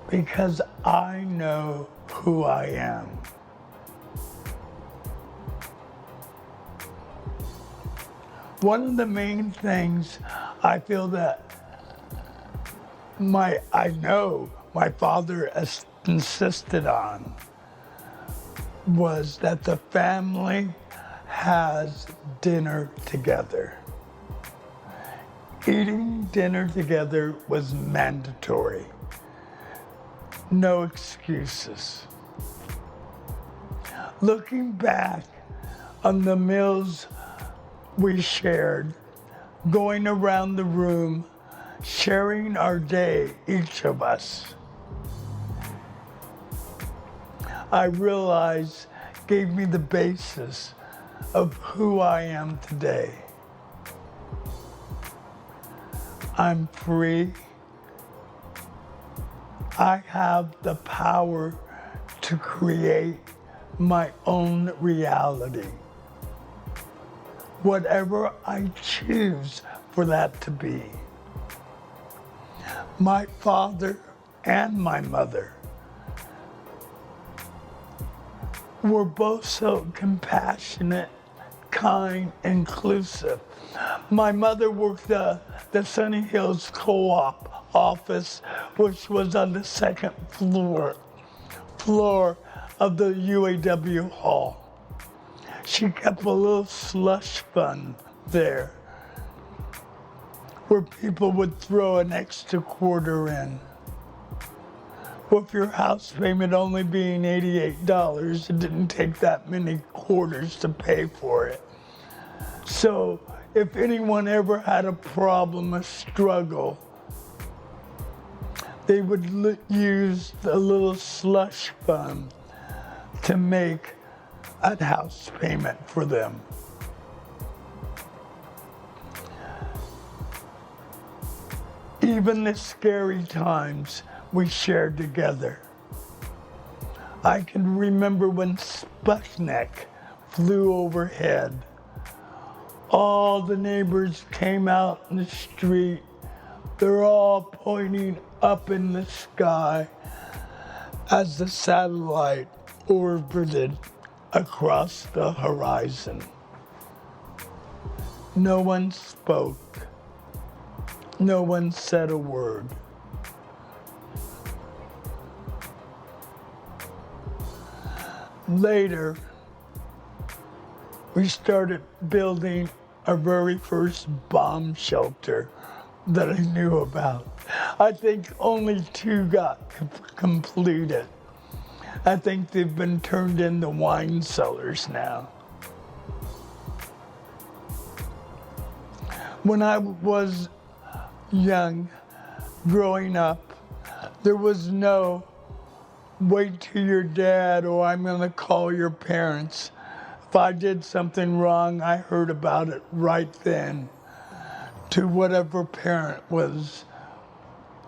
Speaker 16: because I know who I am. One of the main things I feel that I know my father insisted on was that the family has dinner together. Eating dinner together was mandatory. No excuses. Looking back on the meals we shared, going around the room, sharing our day, each of us, I realized gave me the basis of who I am today. I'm free. I have the power to create my own reality. Whatever I choose for that to be. My father and my mother were both so compassionate, kind, inclusive. My mother worked the Sunny Hills Co-op office, which was on the second floor of the UAW hall. She kept a little slush fund there where people would throw an extra quarter in. with your house payment only being $88, it didn't take that many quarters to pay for it. So if anyone ever had a problem, a struggle, they would use the little slush fund to make a house payment for them. Even the scary times we shared together. I can remember when Sputnik flew overhead. All the neighbors came out in the street. They're all pointing up in the sky as the satellite orbited across the horizon. No one spoke. No one said a word. Later, we started building our very first bomb shelter that I knew about. I think only 2 got completed. I think they've been turned into wine cellars now. When I was young, growing up, there was no wait till your dad or I'm gonna call your parents. If I did something wrong, I heard about it right then to whatever parent was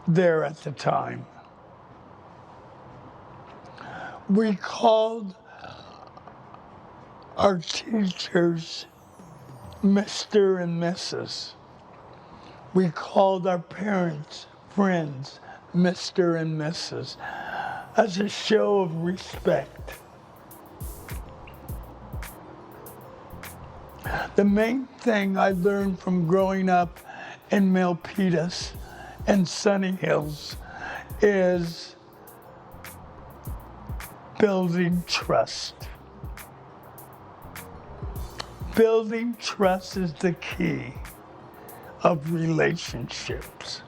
Speaker 16: there at the time. We called our teachers Mr. and Mrs. We called our parents, friends, Mr. and Mrs. as a show of respect. The main thing I learned from growing up in Milpitas and Sunnyhills is building trust. Building trust is the key of relationships.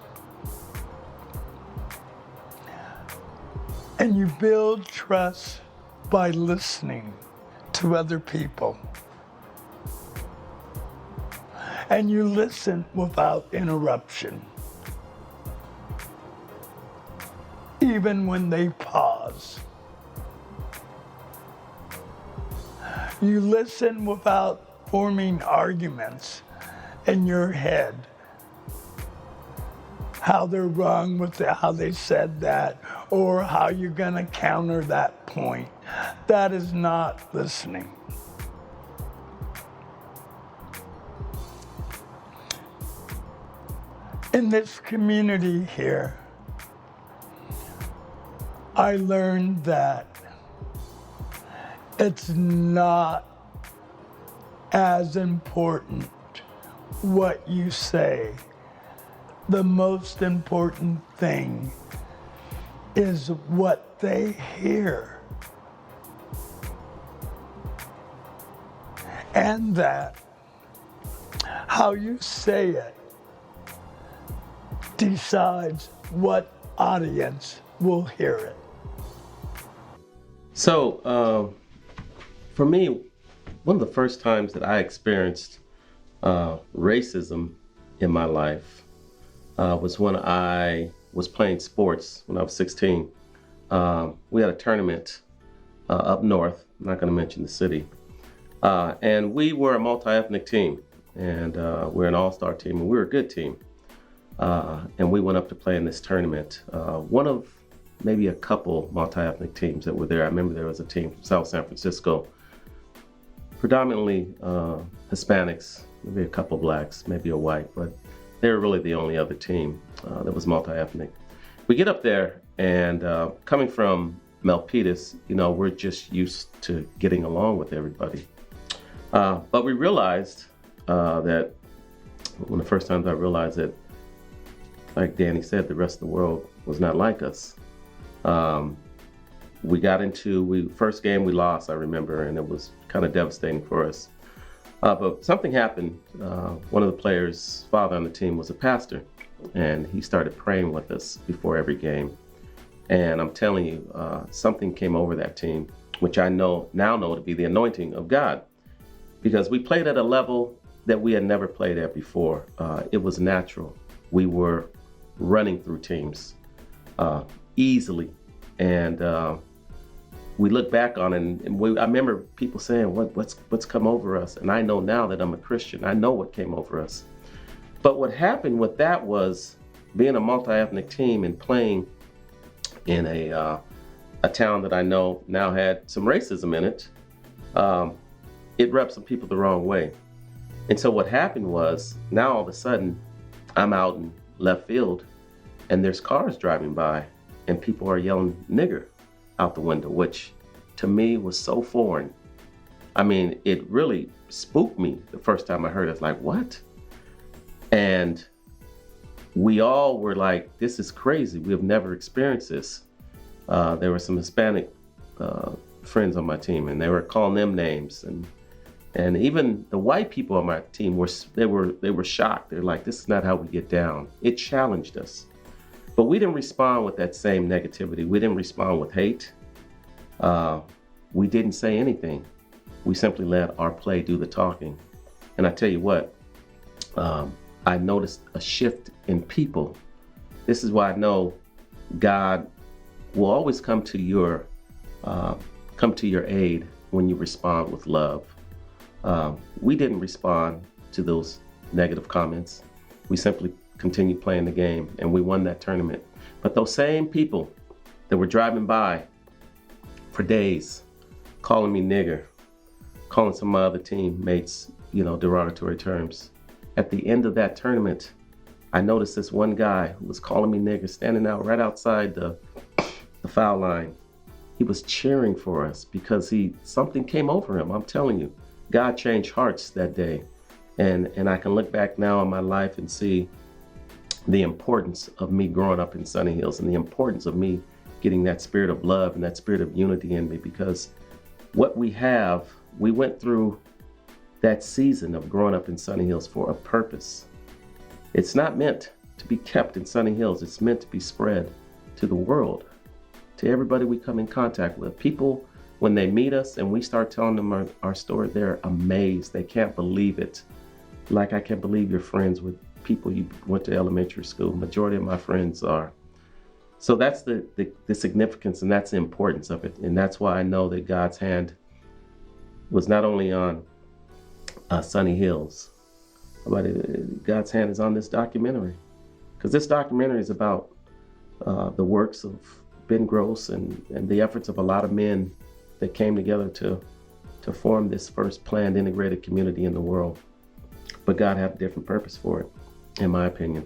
Speaker 16: And you build trust by listening to other people. And you listen without interruption. Even when they pause. You listen without forming arguments in your head. How they're wrong with how they said that, or how you're gonna counter that point. That is not listening. In this community here, I learned that it's not as important what you say. The most important thing is what they hear. And that how you say it decides what audience will hear it.
Speaker 3: So, for me, one of the first times that I experienced racism in my life was when I was playing sports when I was 16. We had a tournament up north, I'm not going to mention the city, and we were a multi-ethnic team, and we're an all-star team, and we were a good team. And we went up to play in this tournament. One of maybe a couple multi-ethnic teams that were there. I remember there was a team from South San Francisco, predominantly Hispanics, maybe a couple blacks, maybe a white, but they were really the only other team that was multi-ethnic. We get up there, and coming from Milpitas, you know, we're just used to getting along with everybody. But we realized that one of the first times I realized that, like Danny said, the rest of the world was not like us. We got into, first game we lost, I remember, and it was kind of devastating for us. But something happened. One of the players' father on the team was a pastor, and he started praying with us before every game. And I'm telling you, something came over that team, which I now know to be the anointing of God, because we played at a level that we had never played at before. It was natural. We were running through teams easily. And we look back on it, and I remember people saying, what's come over us? And I know now that I'm a Christian, I know what came over us. But what happened with that was being a multi-ethnic team and playing in a town that I know now had some racism in it. It rubbed some people the wrong way. And so what happened was, now all of a sudden, I'm out in left field, and there's cars driving by, and people are yelling nigger out the window, which to me was so foreign. I mean, it really spooked me the first time I heard it. It's like, what? And we all were like, this is crazy. We have never experienced this. There were some Hispanic friends on my team, and they were calling them names. And even the white people on my team were shocked. They're like, this is not how we get down. It challenged us. But we didn't respond with that same negativity. We didn't respond with hate. We didn't say anything. We simply let our play do the talking. And I tell you what, I noticed a shift in people. This is why I know God will always come to your aid when you respond with love. We didn't respond to those negative comments. We simply continued playing the game, and we won that tournament. But those same people that were driving by for days, calling me nigger, calling some of my other teammates, derogatory terms. At the end of that tournament, I noticed this one guy who was calling me nigger standing out right outside the foul line. He was cheering for us because something came over him. I'm telling you, God changed hearts that day. And I can look back now in my life and see the importance of me growing up in Sunny Hills and the importance of me getting that spirit of love and that spirit of unity in me, because what we went through that season of growing up in Sunny Hills for a purpose. It's not meant to be kept in Sunny Hills. It's meant to be spread to the world, to everybody we come in contact with. People, when they meet us and we start telling them our story, they're amazed. They can't believe it. Like I can't believe you're friends with people you went to elementary school. Majority of my friends are. So that's the significance, and that's the importance of it. And that's why I know that God's hand was not only on Sunny Hills, but God's hand is on this documentary. Because this documentary is about the works of Ben Gross and the efforts of a lot of men that came together to form this first planned integrated community in the world. But God had a different purpose for it, in my opinion.